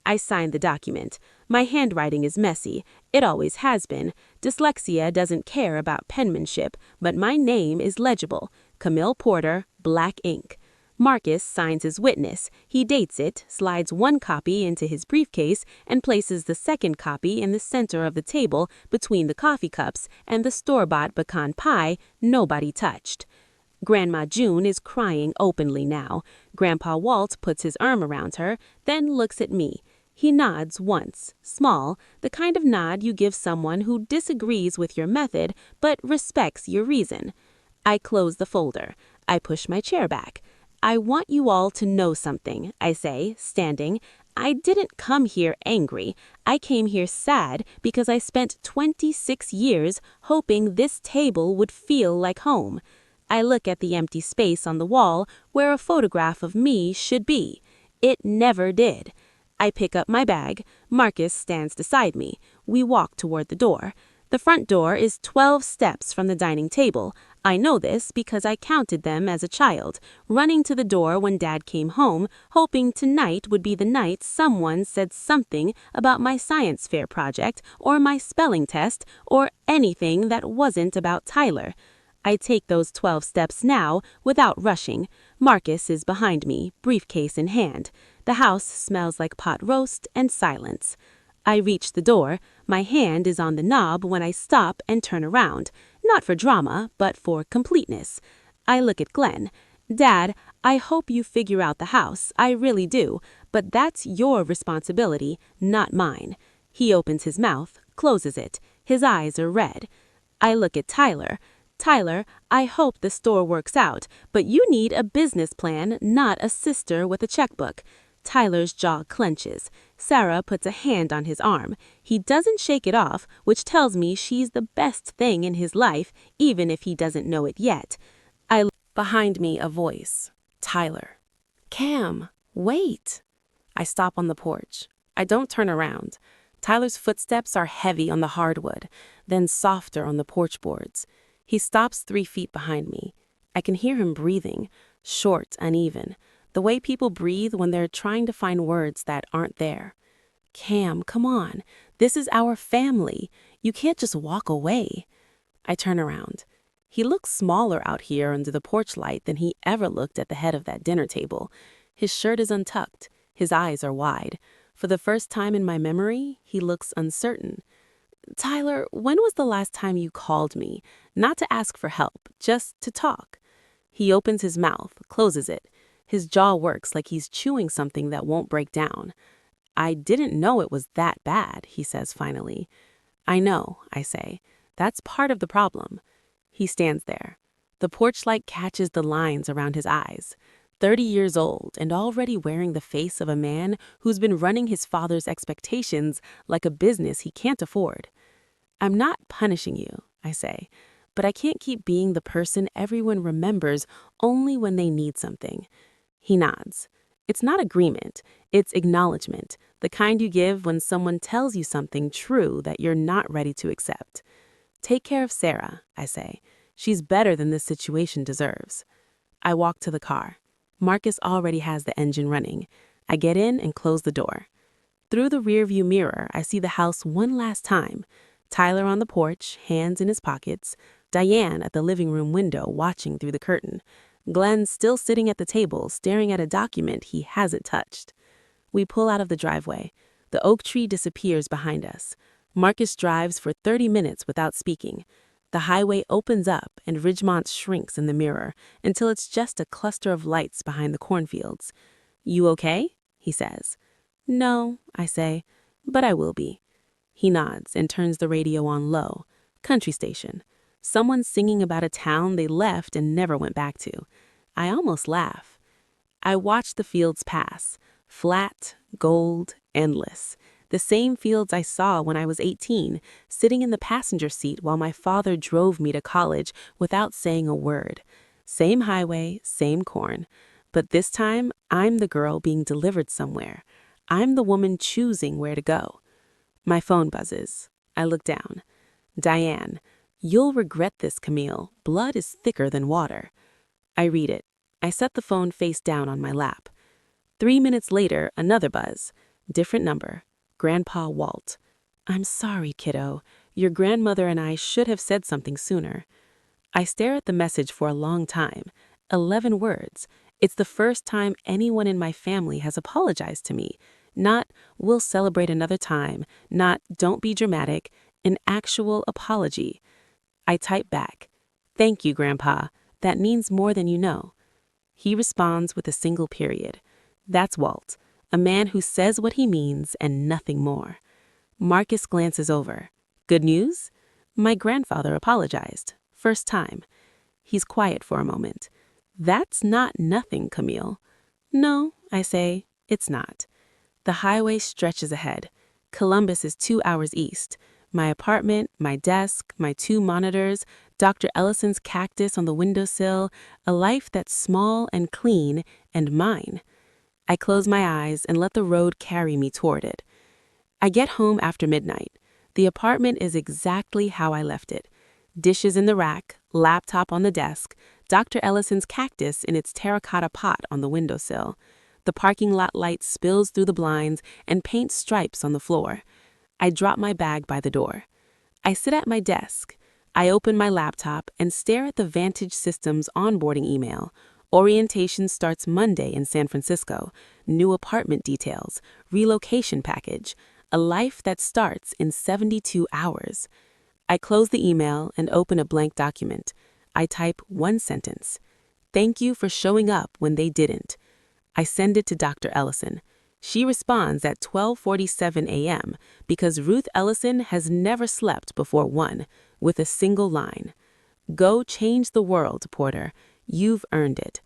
I signed the document. My handwriting is messy. It always has been. Dyslexia doesn't care about penmanship, but my name is legible. Camille Porter, black ink. Marcus signs his witness. He dates it, slides one copy into his briefcase, and places the second copy in the center of the table between the coffee cups and the store-bought pecan pie nobody touched. Grandma June is crying openly now. Grandpa Walt puts his arm around her, then looks at me. He nods once, small, the kind of nod you give someone who disagrees with your method but respects your reason. I close the folder. I push my chair back. I want you all to know something, I say, standing. I didn't come here angry. I came here sad because I spent 26 years hoping this table would feel like home. I look at the empty space on the wall where a photograph of me should be. It never did. I pick up my bag. Marcus stands beside me. We walk toward the door. The front door is 12 steps from the dining table. I know this because I counted them as a child, running to the door when Dad came home, hoping tonight would be the night someone said something about my science fair project or my spelling test or anything that wasn't about Tyler. I take those 12 steps now without rushing. Marcus is behind me, briefcase in hand. The house smells like pot roast and silence. I reach the door. My hand is on the knob when I stop and turn around. Not for drama, but for completeness. I look at Glenn. Dad, I hope you figure out the house. I really do. But that's your responsibility, not mine. He opens his mouth, closes it. His eyes are red. I look at Tyler. Tyler, I hope the store works out, but you need a business plan, not a sister with a checkbook. Tyler's jaw clenches. Sarah puts a hand on his arm. He doesn't shake it off, which tells me she's the best thing in his life, even if he doesn't know it yet. Behind me, a voice. Tyler. Cam, wait. I stop on the porch. I don't turn around. Tyler's footsteps are heavy on the hardwood, then softer on the porch boards. He stops 3 feet behind me. I can hear him breathing, short, uneven, the way people breathe when they're trying to find words that aren't there. Cam, come on. This is our family. You can't just walk away. I turn around. He looks smaller out here under the porch light than he ever looked at the head of that dinner table. His shirt is untucked. His eyes are wide. For the first time in my memory, he looks uncertain. Tyler, when was the last time you called me? Not to ask for help, just to talk. He opens his mouth, closes it. His jaw works like he's chewing something that won't break down. I didn't know it was that bad, he says finally. I know, I say. That's part of the problem. He stands there. The porch light catches the lines around his eyes. 30 years old and already wearing the face of a man who's been running his father's expectations like a business he can't afford. I'm not punishing you, I say, but I can't keep being the person everyone remembers only when they need something. He nods. It's not agreement, it's acknowledgement, the kind you give when someone tells you something true that you're not ready to accept. Take care of Sarah, I say. She's better than this situation deserves. I walk to the car. Marcus already has the engine running. I get in and close the door. Through the rearview mirror, I see the house one last time. Tyler on the porch, hands in his pockets. Diane at the living room window watching through the curtain. Glenn still sitting at the table, staring at a document he hasn't touched. We pull out of the driveway. The oak tree disappears behind us. Marcus drives for 30 minutes without speaking. The highway opens up and Ridgemont shrinks in the mirror until it's just a cluster of lights behind the cornfields. You okay? He says. No, I say, but I will be. He nods and turns the radio on low. Country station. Someone singing about a town they left and never went back to. I almost laugh. I watch the fields pass. Flat, gold, endless. The same fields I saw when I was 18, sitting in the passenger seat while my father drove me to college without saying a word. Same highway, same corn. But this time, I'm the girl being delivered somewhere. I'm the woman choosing where to go. My phone buzzes. I look down. Diane, you'll regret this, Camille. Blood is thicker than water. I read it. I set the phone face down on my lap. 3 minutes later, another buzz. Different number. Grandpa Walt. I'm sorry, kiddo. Your grandmother and I should have said something sooner. I stare at the message for a long time. 11 words. It's the first time anyone in my family has apologized to me. Not, we'll celebrate another time. Not, don't be dramatic. An actual apology. I type back. Thank you, Grandpa. That means more than you know. He responds with a single period. That's Walt. A man who says what he means and nothing more. Marcus glances over. Good news? My grandfather apologized. First time. He's quiet for a moment. That's not nothing, Camille. No, I say, it's not. The highway stretches ahead. Columbus is 2 hours east. My apartment, my desk, my 2 monitors, Dr. Ellison's cactus on the windowsill, a life that's small and clean, and mine. I close my eyes and let the road carry me toward it. I get home after midnight. The apartment is exactly how I left it. Dishes in the rack, laptop on the desk, Dr. Ellison's cactus in its terracotta pot on the windowsill. The parking lot light spills through the blinds and paints stripes on the floor. I drop my bag by the door. I sit at my desk. I open my laptop and stare at the Vantage Systems onboarding email. Orientation starts Monday in San Francisco. New apartment details, relocation package, a life that starts in 72 hours. I close the email and open a blank document. I type 1 sentence. Thank you for showing up when they didn't. I send it to Dr. Ellison. She responds at 12:47 a.m. because Ruth Ellison has never slept before 1, with a single line. Go change the world, Porter. You've earned it.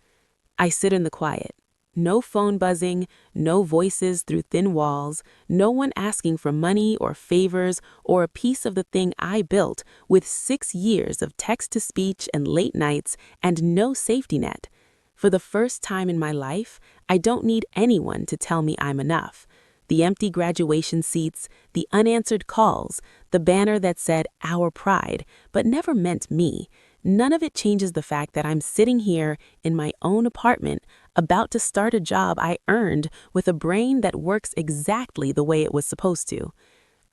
I sit in the quiet. No phone buzzing, no voices through thin walls, no one asking for money or favors or a piece of the thing I built with 6 years of text-to-speech and late nights and no safety net. For the first time in my life, I don't need anyone to tell me I'm enough. The empty graduation seats, the unanswered calls, the banner that said "Our Pride," but never meant me. None of it changes the fact that I'm sitting here in my own apartment, about to start a job I earned with a brain that works exactly the way it was supposed to.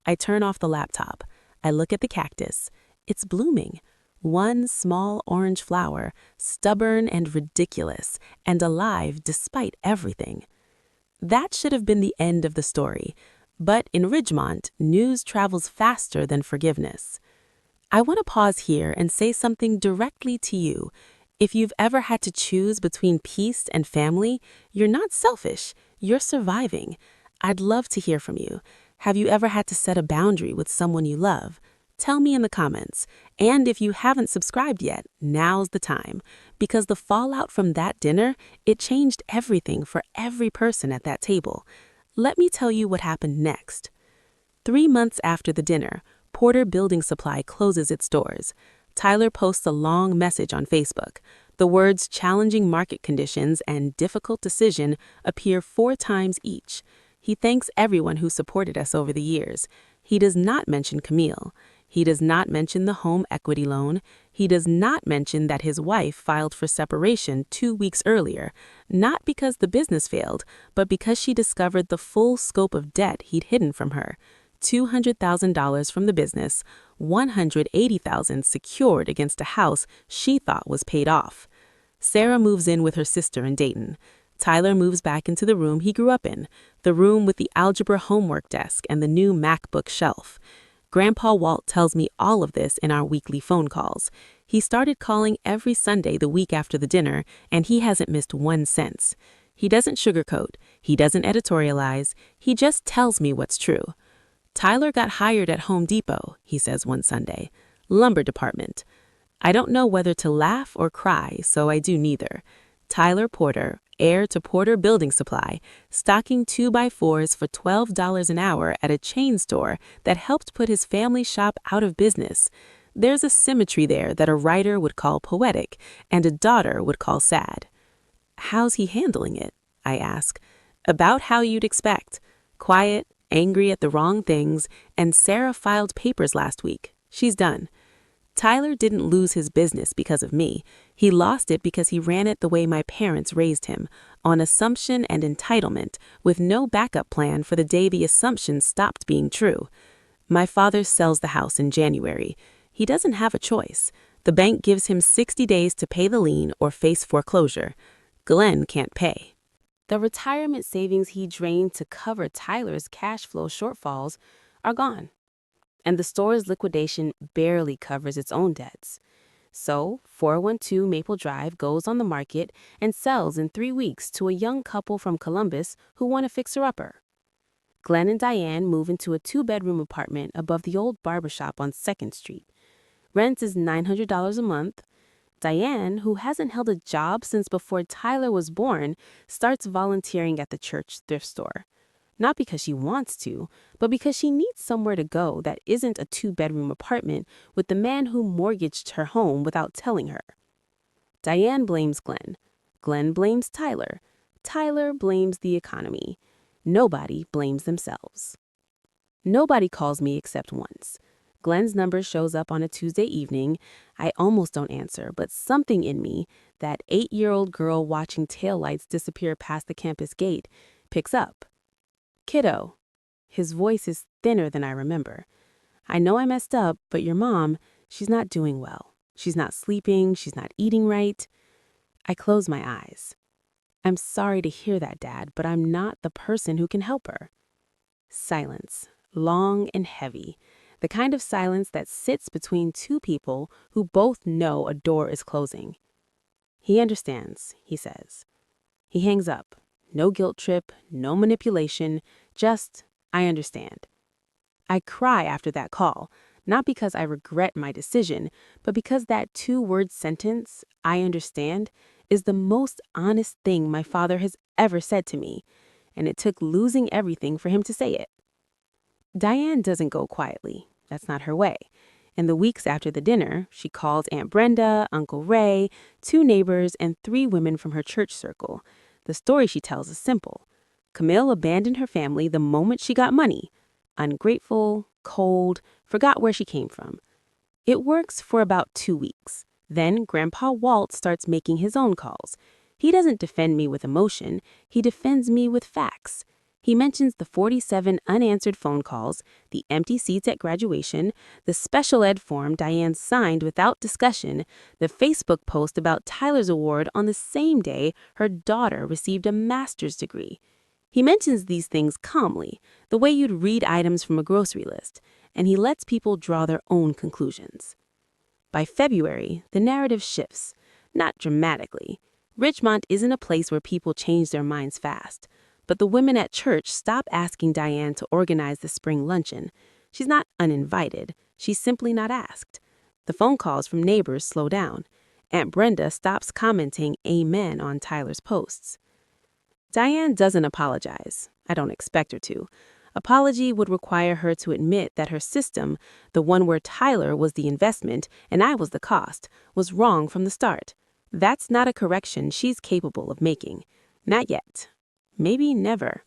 I turn off the laptop. I look at the cactus. It's blooming. One small orange flower, stubborn and ridiculous, and alive despite everything. That should have been the end of the story, but in Ridgemont, news travels faster than forgiveness. I want to pause here and say something directly to you. If you've ever had to choose between peace and family, you're not selfish, you're surviving. I'd love to hear from you. Have you ever had to set a boundary with someone you love? Tell me in the comments. And if you haven't subscribed yet, now's the time. Because the fallout from that dinner, it changed everything for every person at that table. Let me tell you what happened next. 3 months after the dinner, Porter Building Supply closes its doors. Tyler posts a long message on Facebook. The words "challenging market conditions" and "difficult decision" appear 4 times each. He thanks everyone who supported us over the years. He does not mention Camille. He does not mention the home equity loan. He does not mention that his wife filed for separation 2 weeks earlier, not because the business failed, but because she discovered the full scope of debt he'd hidden from her. $200,000 from the business, $180,000 secured against a house she thought was paid off. Sarah moves in with her sister in Dayton. Tyler moves back into the room he grew up in, the room with the algebra homework desk and the new MacBook shelf. Grandpa Walt tells me all of this in our weekly phone calls. He started calling every Sunday the week after the dinner, and he hasn't missed 1 cent. He doesn't sugarcoat. He doesn't editorialize. He just tells me what's true. Tyler got hired at Home Depot, he says one Sunday. Lumber department. I don't know whether to laugh or cry, so I do neither. Tyler Porter, heir to Porter Building Supply, stocking 2x4s for $12 an hour at a chain store that helped put his family shop out of business. There's a symmetry there that a writer would call poetic and a daughter would call sad. How's he handling it? I ask. About how you'd expect. Quiet, angry at the wrong things, and Sarah filed papers last week. She's done. Tyler didn't lose his business because of me. He lost it because he ran it the way my parents raised him, on assumption and entitlement, with no backup plan for the day the assumption stopped being true. My father sells the house in January. He doesn't have a choice. The bank gives him 60 days to pay the lien or face foreclosure. Glenn can't pay. The retirement savings he drained to cover Tyler's cash flow shortfalls are gone. And the store's liquidation barely covers its own debts. So, 412 Maple Drive goes on the market and sells in 3 weeks to a young couple from Columbus who want a fixer-upper. Glenn and Diane move into a 2-bedroom apartment above the old barbershop on 2nd Street. Rent is $900 a month. Diane, who hasn't held a job since before Tyler was born, starts volunteering at the church thrift store. Not because she wants to, but because she needs somewhere to go that isn't a 2-bedroom apartment with the man who mortgaged her home without telling her. Diane blames Glenn. Glenn blames Tyler. Tyler blames the economy. Nobody blames themselves. Nobody calls me except once. Glenn's number shows up on a Tuesday evening. I almost don't answer, but something in me, that 8-year-old girl watching taillights disappear past the campus gate, picks up. Kiddo. His voice is thinner than I remember. I know I messed up, but your mom, she's not doing well. She's not sleeping, she's not eating right. I close my eyes. I'm sorry to hear that, Dad, but I'm not the person who can help her. Silence, long and heavy. The kind of silence that sits between 2 people who both know a door is closing. He understands, he says. He hangs up. No guilt trip, no manipulation, just, I understand. I cry after that call, Not because I regret my decision, but because that two-word sentence, I understand, is the most honest thing my father has ever said to me, and it took losing everything for him to say it. Diane doesn't go quietly. That's not her way. In the weeks after the dinner, she calls Aunt Brenda, Uncle Ray, 2 neighbors, and 3 women from her church circle. The story she tells is simple. Camille abandoned her family the moment she got money. Ungrateful, cold, forgot where she came from. It works for about 2 weeks. Then Grandpa Walt starts making his own calls. He doesn't defend me with emotion, he defends me with facts. He mentions the 47 unanswered phone calls, the empty seats at graduation, the special ed form Diane signed without discussion, the Facebook post about Tyler's award on the same day her daughter received a master's degree. He mentions these things calmly, the way you'd read items from a grocery list, and he lets people draw their own conclusions. By February, the narrative shifts, not dramatically. Ridgemont isn't a place where people change their minds fast. But the women at church stop asking Diane to organize the spring luncheon. She's not uninvited. She's simply not asked. The phone calls from neighbors slow down. Aunt Brenda stops commenting amen on Tyler's posts. Diane doesn't apologize. I don't expect her to. Apology would require her to admit that her system, the one where Tyler was the investment and I was the cost, was wrong from the start. That's not a correction she's capable of making. Not yet. Maybe never.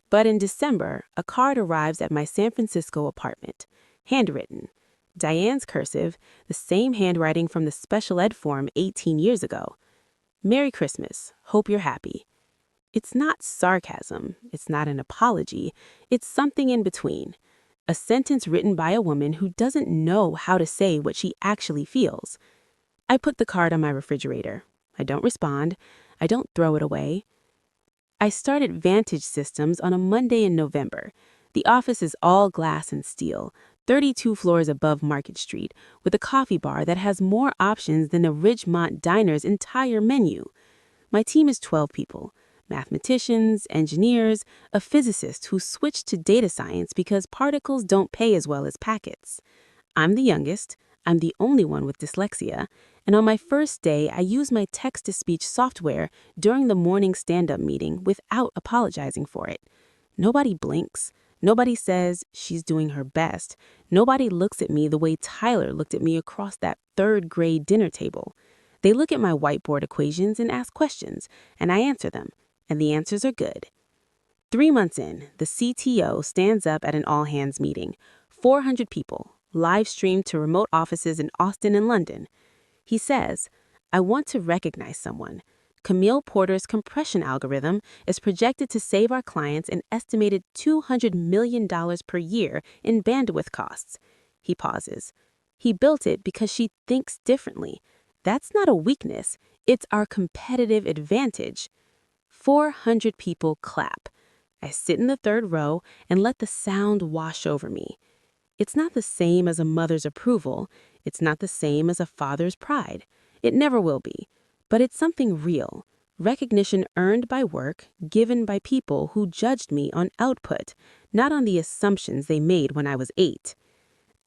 But in December, a card arrives at my San Francisco apartment, handwritten. Diane's cursive, the same handwriting from the special ed form 18 years ago. Merry Christmas. Hope you're happy. It's not sarcasm. It's not an apology. It's something in between. A sentence written by a woman who doesn't know how to say what she actually feels. I put the card on my refrigerator. I don't respond. I don't throw it away. I started Vantage Systems on a Monday in November. The office is all glass and steel, 32 floors above Market Street, with a coffee bar that has more options than a Ridgemont diner's entire menu. My team is 12 people, mathematicians, engineers, a physicist who switched to data science because particles don't pay as well as packets. I'm the youngest. I'm the only one with dyslexia, and on my first day, I use my text-to-speech software during the morning stand-up meeting without apologizing for it. Nobody blinks. Nobody says she's doing her best. Nobody looks at me the way Tyler looked at me across that third-grade dinner table. They look at my whiteboard equations and ask questions, and I answer them, and the answers are good. 3 months in, the CTO stands up at an all-hands meeting. 400 people. Live streamed to remote offices in Austin and London. He says, I want to recognize someone. Camille Porter's compression algorithm is projected to save our clients an estimated $200 million per year in bandwidth costs. He pauses. He built it because she thinks differently. That's not a weakness. It's our competitive advantage. 400 people clap. I sit in the third row and let the sound wash over me. It's not the same as a mother's approval. It's not the same as a father's pride. It never will be. But it's something real. Recognition earned by work, given by people who judged me on output, not on the assumptions they made when I was 8.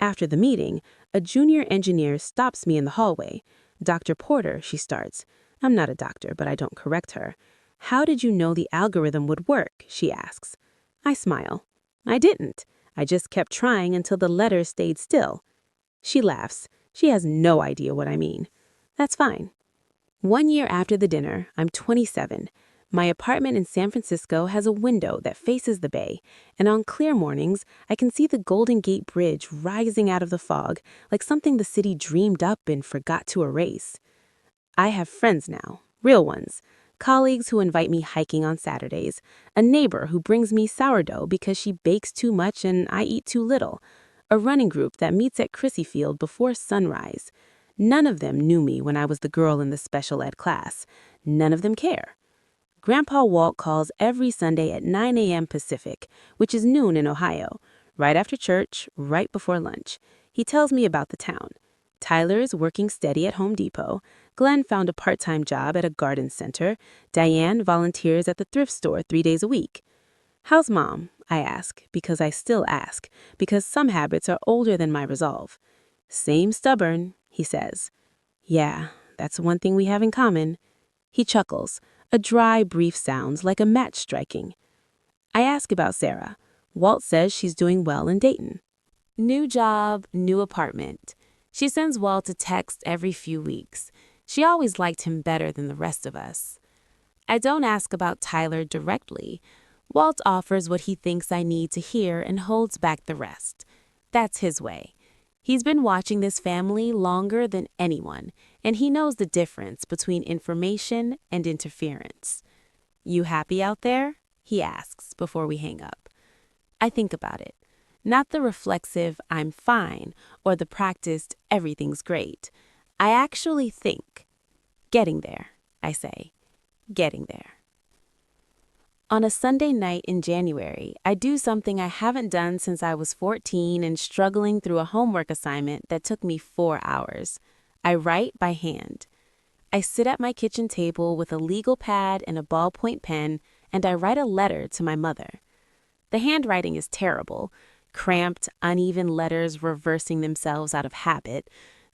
After the meeting, a junior engineer stops me in the hallway. Dr. Porter, she starts. I'm not a doctor, but I don't correct her. How did you know the algorithm would work? She asks. I smile. I didn't. I just kept trying until the letters stayed still. She laughs. She has no idea what I mean. That's fine. 1 year after the dinner, I'm 27. My apartment in San Francisco has a window that faces the bay, and on clear mornings, I can see the Golden Gate Bridge rising out of the fog like something the city dreamed up and forgot to erase. I have friends now, real ones. Colleagues who invite me hiking on Saturdays, a neighbor who brings me sourdough because she bakes too much and I eat too little, a running group that meets at Crissy Field before sunrise. None of them knew me when I was the girl in the special ed class. None of them care. Grandpa Walt calls every Sunday at 9 a.m. Pacific, which is noon in Ohio, right after church, right before lunch. He tells me about the town. Tyler is working steady at Home Depot. Glenn found a part-time job at a garden center. Diane volunteers at the thrift store 3 days a week. How's Mom? I ask, because I still ask, because some habits are older than my resolve. Same stubborn, he says. Yeah, that's one thing we have in common. He chuckles, a dry, brief sound like a match striking. I ask about Sarah. Walt says she's doing well in Dayton. New job, new apartment. She sends Walt a text every few weeks. She always liked him better than the rest of us. I don't ask about Tyler directly. Walt offers what he thinks I need to hear and holds back the rest. That's his way. He's been watching this family longer than anyone, and he knows the difference between information and interference. You happy out there? He asks before we hang up. I think about it. Not the reflexive, I'm fine, or the practiced, everything's great. I actually think. Getting there, I say. Getting there. On a Sunday night in January, I do something I haven't done since I was 14 and struggling through a homework assignment that took me 4 hours. I write by hand. I sit at my kitchen table with a legal pad and a ballpoint pen, and I write a letter to my mother. The handwriting is terrible, cramped, uneven letters reversing themselves out of habit.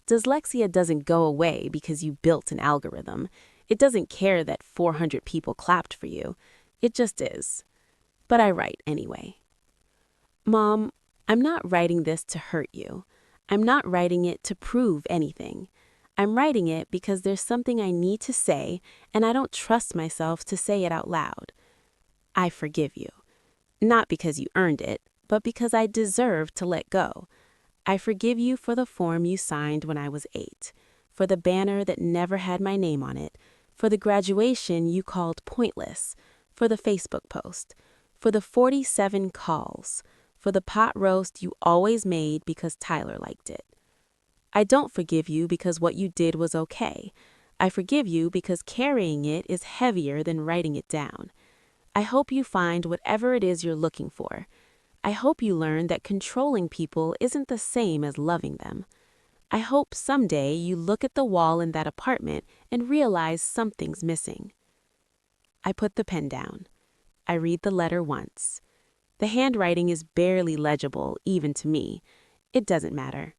Dyslexia doesn't go away because you built an algorithm. It doesn't care that 400 people clapped for you. It just is. But I write anyway. Mom, I'm not writing this to hurt you. I'm not writing it to prove anything. I'm writing it because there's something I need to say, and I don't trust myself to say it out loud. I forgive you. Not because you earned it, but because I deserve to let go. I forgive you for the form you signed when I was 8, for the banner that never had my name on it, for the graduation you called pointless, for the Facebook post, for the 47 calls, for the pot roast you always made because Tyler liked it. I don't forgive you because what you did was okay. I forgive you because carrying it is heavier than writing it down. I hope you find whatever it is you're looking for. I hope you learn that controlling people isn't the same as loving them. I hope someday you look at the wall in that apartment and realize something's missing. I put the pen down. I read the letter once. The handwriting is barely legible, even to me. It doesn't matter.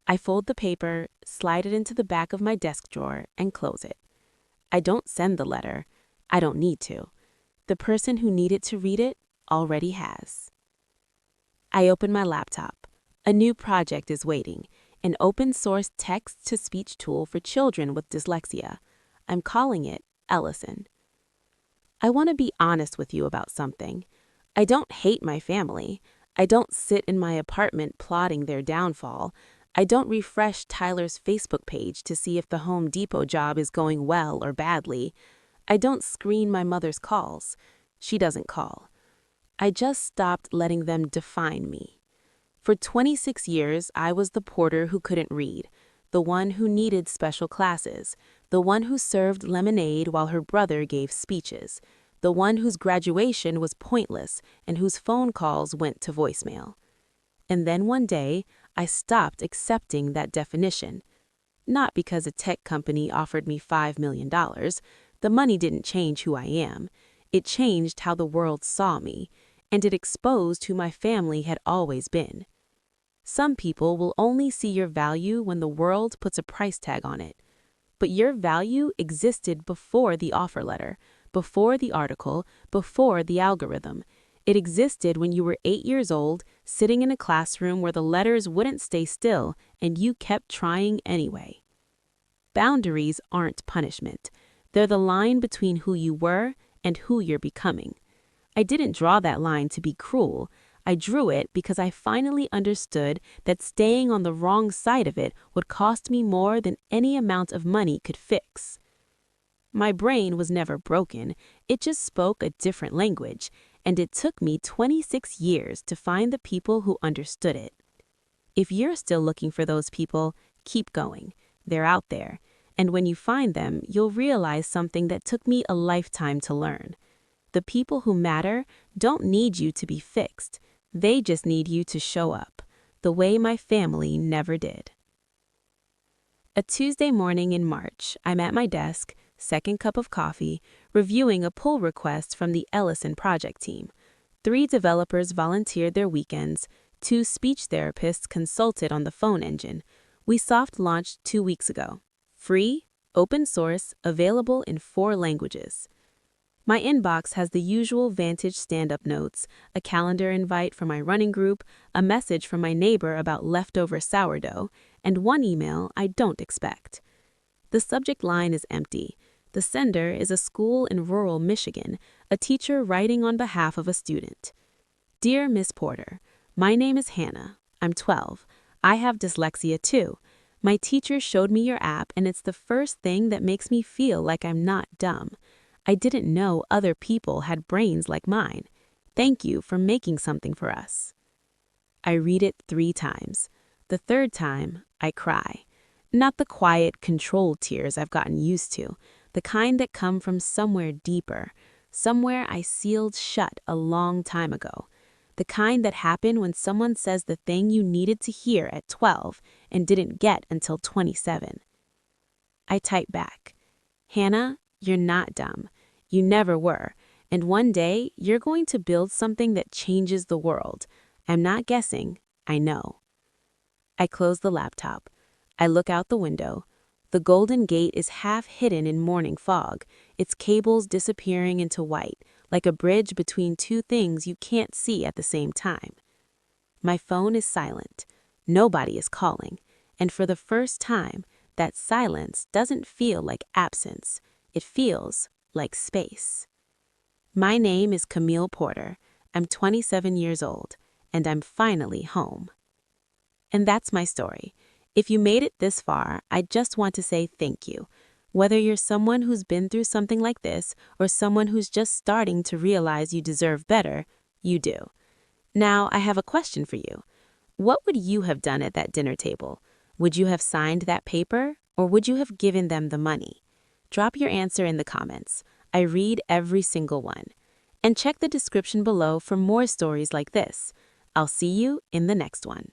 I fold the paper, slide it into the back of my desk drawer, and close it. I don't send the letter. I don't need to. The person who needed to read it already has. I open my laptop. A new project is waiting, an open-source text-to-speech tool for children with dyslexia. I'm calling it Ellison. I want to be honest with you about something. I don't hate my family. I don't sit in my apartment plotting their downfall. I don't refresh Tyler's Facebook page to see if the Home Depot job is going well or badly. I don't screen my mother's calls. She doesn't call. I just stopped letting them define me. For 26 years, I was the porter who couldn't read, the one who needed special classes, the one who served lemonade while her brother gave speeches, the one whose graduation was pointless and whose phone calls went to voicemail. And then one day, I stopped accepting that definition. Not because a tech company offered me $5 million. The money didn't change who I am. It changed how the world saw me, and it exposed who my family had always been. Some people will only see your value when the world puts a price tag on it. But your value existed before the offer letter, before the article, before the algorithm. It existed when you were 8 years old, sitting in a classroom where the letters wouldn't stay still, and you kept trying anyway. Boundaries aren't punishment. They're the line between who you were and who you're becoming. I didn't draw that line to be cruel. I drew it because I finally understood that staying on the wrong side of it would cost me more than any amount of money could fix. My brain was never broken. It just spoke a different language, and it took me 26 years to find the people who understood it. If you're still looking for those people, keep going. They're out there. And when you find them, you'll realize something that took me a lifetime to learn. The people who matter don't need you to be fixed. They just need you to show up, the way my family never did. A Tuesday morning in March, I'm at my desk, second cup of coffee, reviewing a pull request from the Ellison project team. 3 developers volunteered their weekends, 2 speech therapists consulted on the phone engine. We soft launched 2 weeks ago. Free, open source, available in 4 languages. My inbox has the usual Vantage stand-up notes, a calendar invite for my running group, a message from my neighbor about leftover sourdough, and 1 email I don't expect. The subject line is empty. The sender is a school in rural Michigan, a teacher writing on behalf of a student. Dear Miss Porter, my name is Hannah. I'm 12. I have dyslexia too. My teacher showed me your app and it's the first thing that makes me feel like I'm not dumb. I didn't know other people had brains like mine. Thank you for making something for us. I read it 3 times. The 3rd time, I cry. Not the quiet, controlled tears I've gotten used to, the kind that come from somewhere deeper, somewhere I sealed shut a long time ago. The kind that happen when someone says the thing you needed to hear at 12 and didn't get until 27. I type back, Hannah, you're not dumb. You never were. And one day, you're going to build something that changes the world. I'm not guessing. I know. I close the laptop. I look out the window. The Golden Gate is half hidden in morning fog, its cables disappearing into white, like a bridge between 2 things you can't see at the same time. My phone is silent. Nobody is calling. And for the first time, that silence doesn't feel like absence. It feels like space. My name is Camille Porter. I'm 27 years old, and I'm finally home. And that's my story. If you made it this far, I just want to say thank you. Whether you're someone who's been through something like this or someone who's just starting to realize you deserve better, you do. Now, I have a question for you. What would you have done at that dinner table? Would you have signed that paper, or would you have given them the money? Drop your answer in the comments. I read every single one. And check the description below for more stories like this. I'll see you in the next one.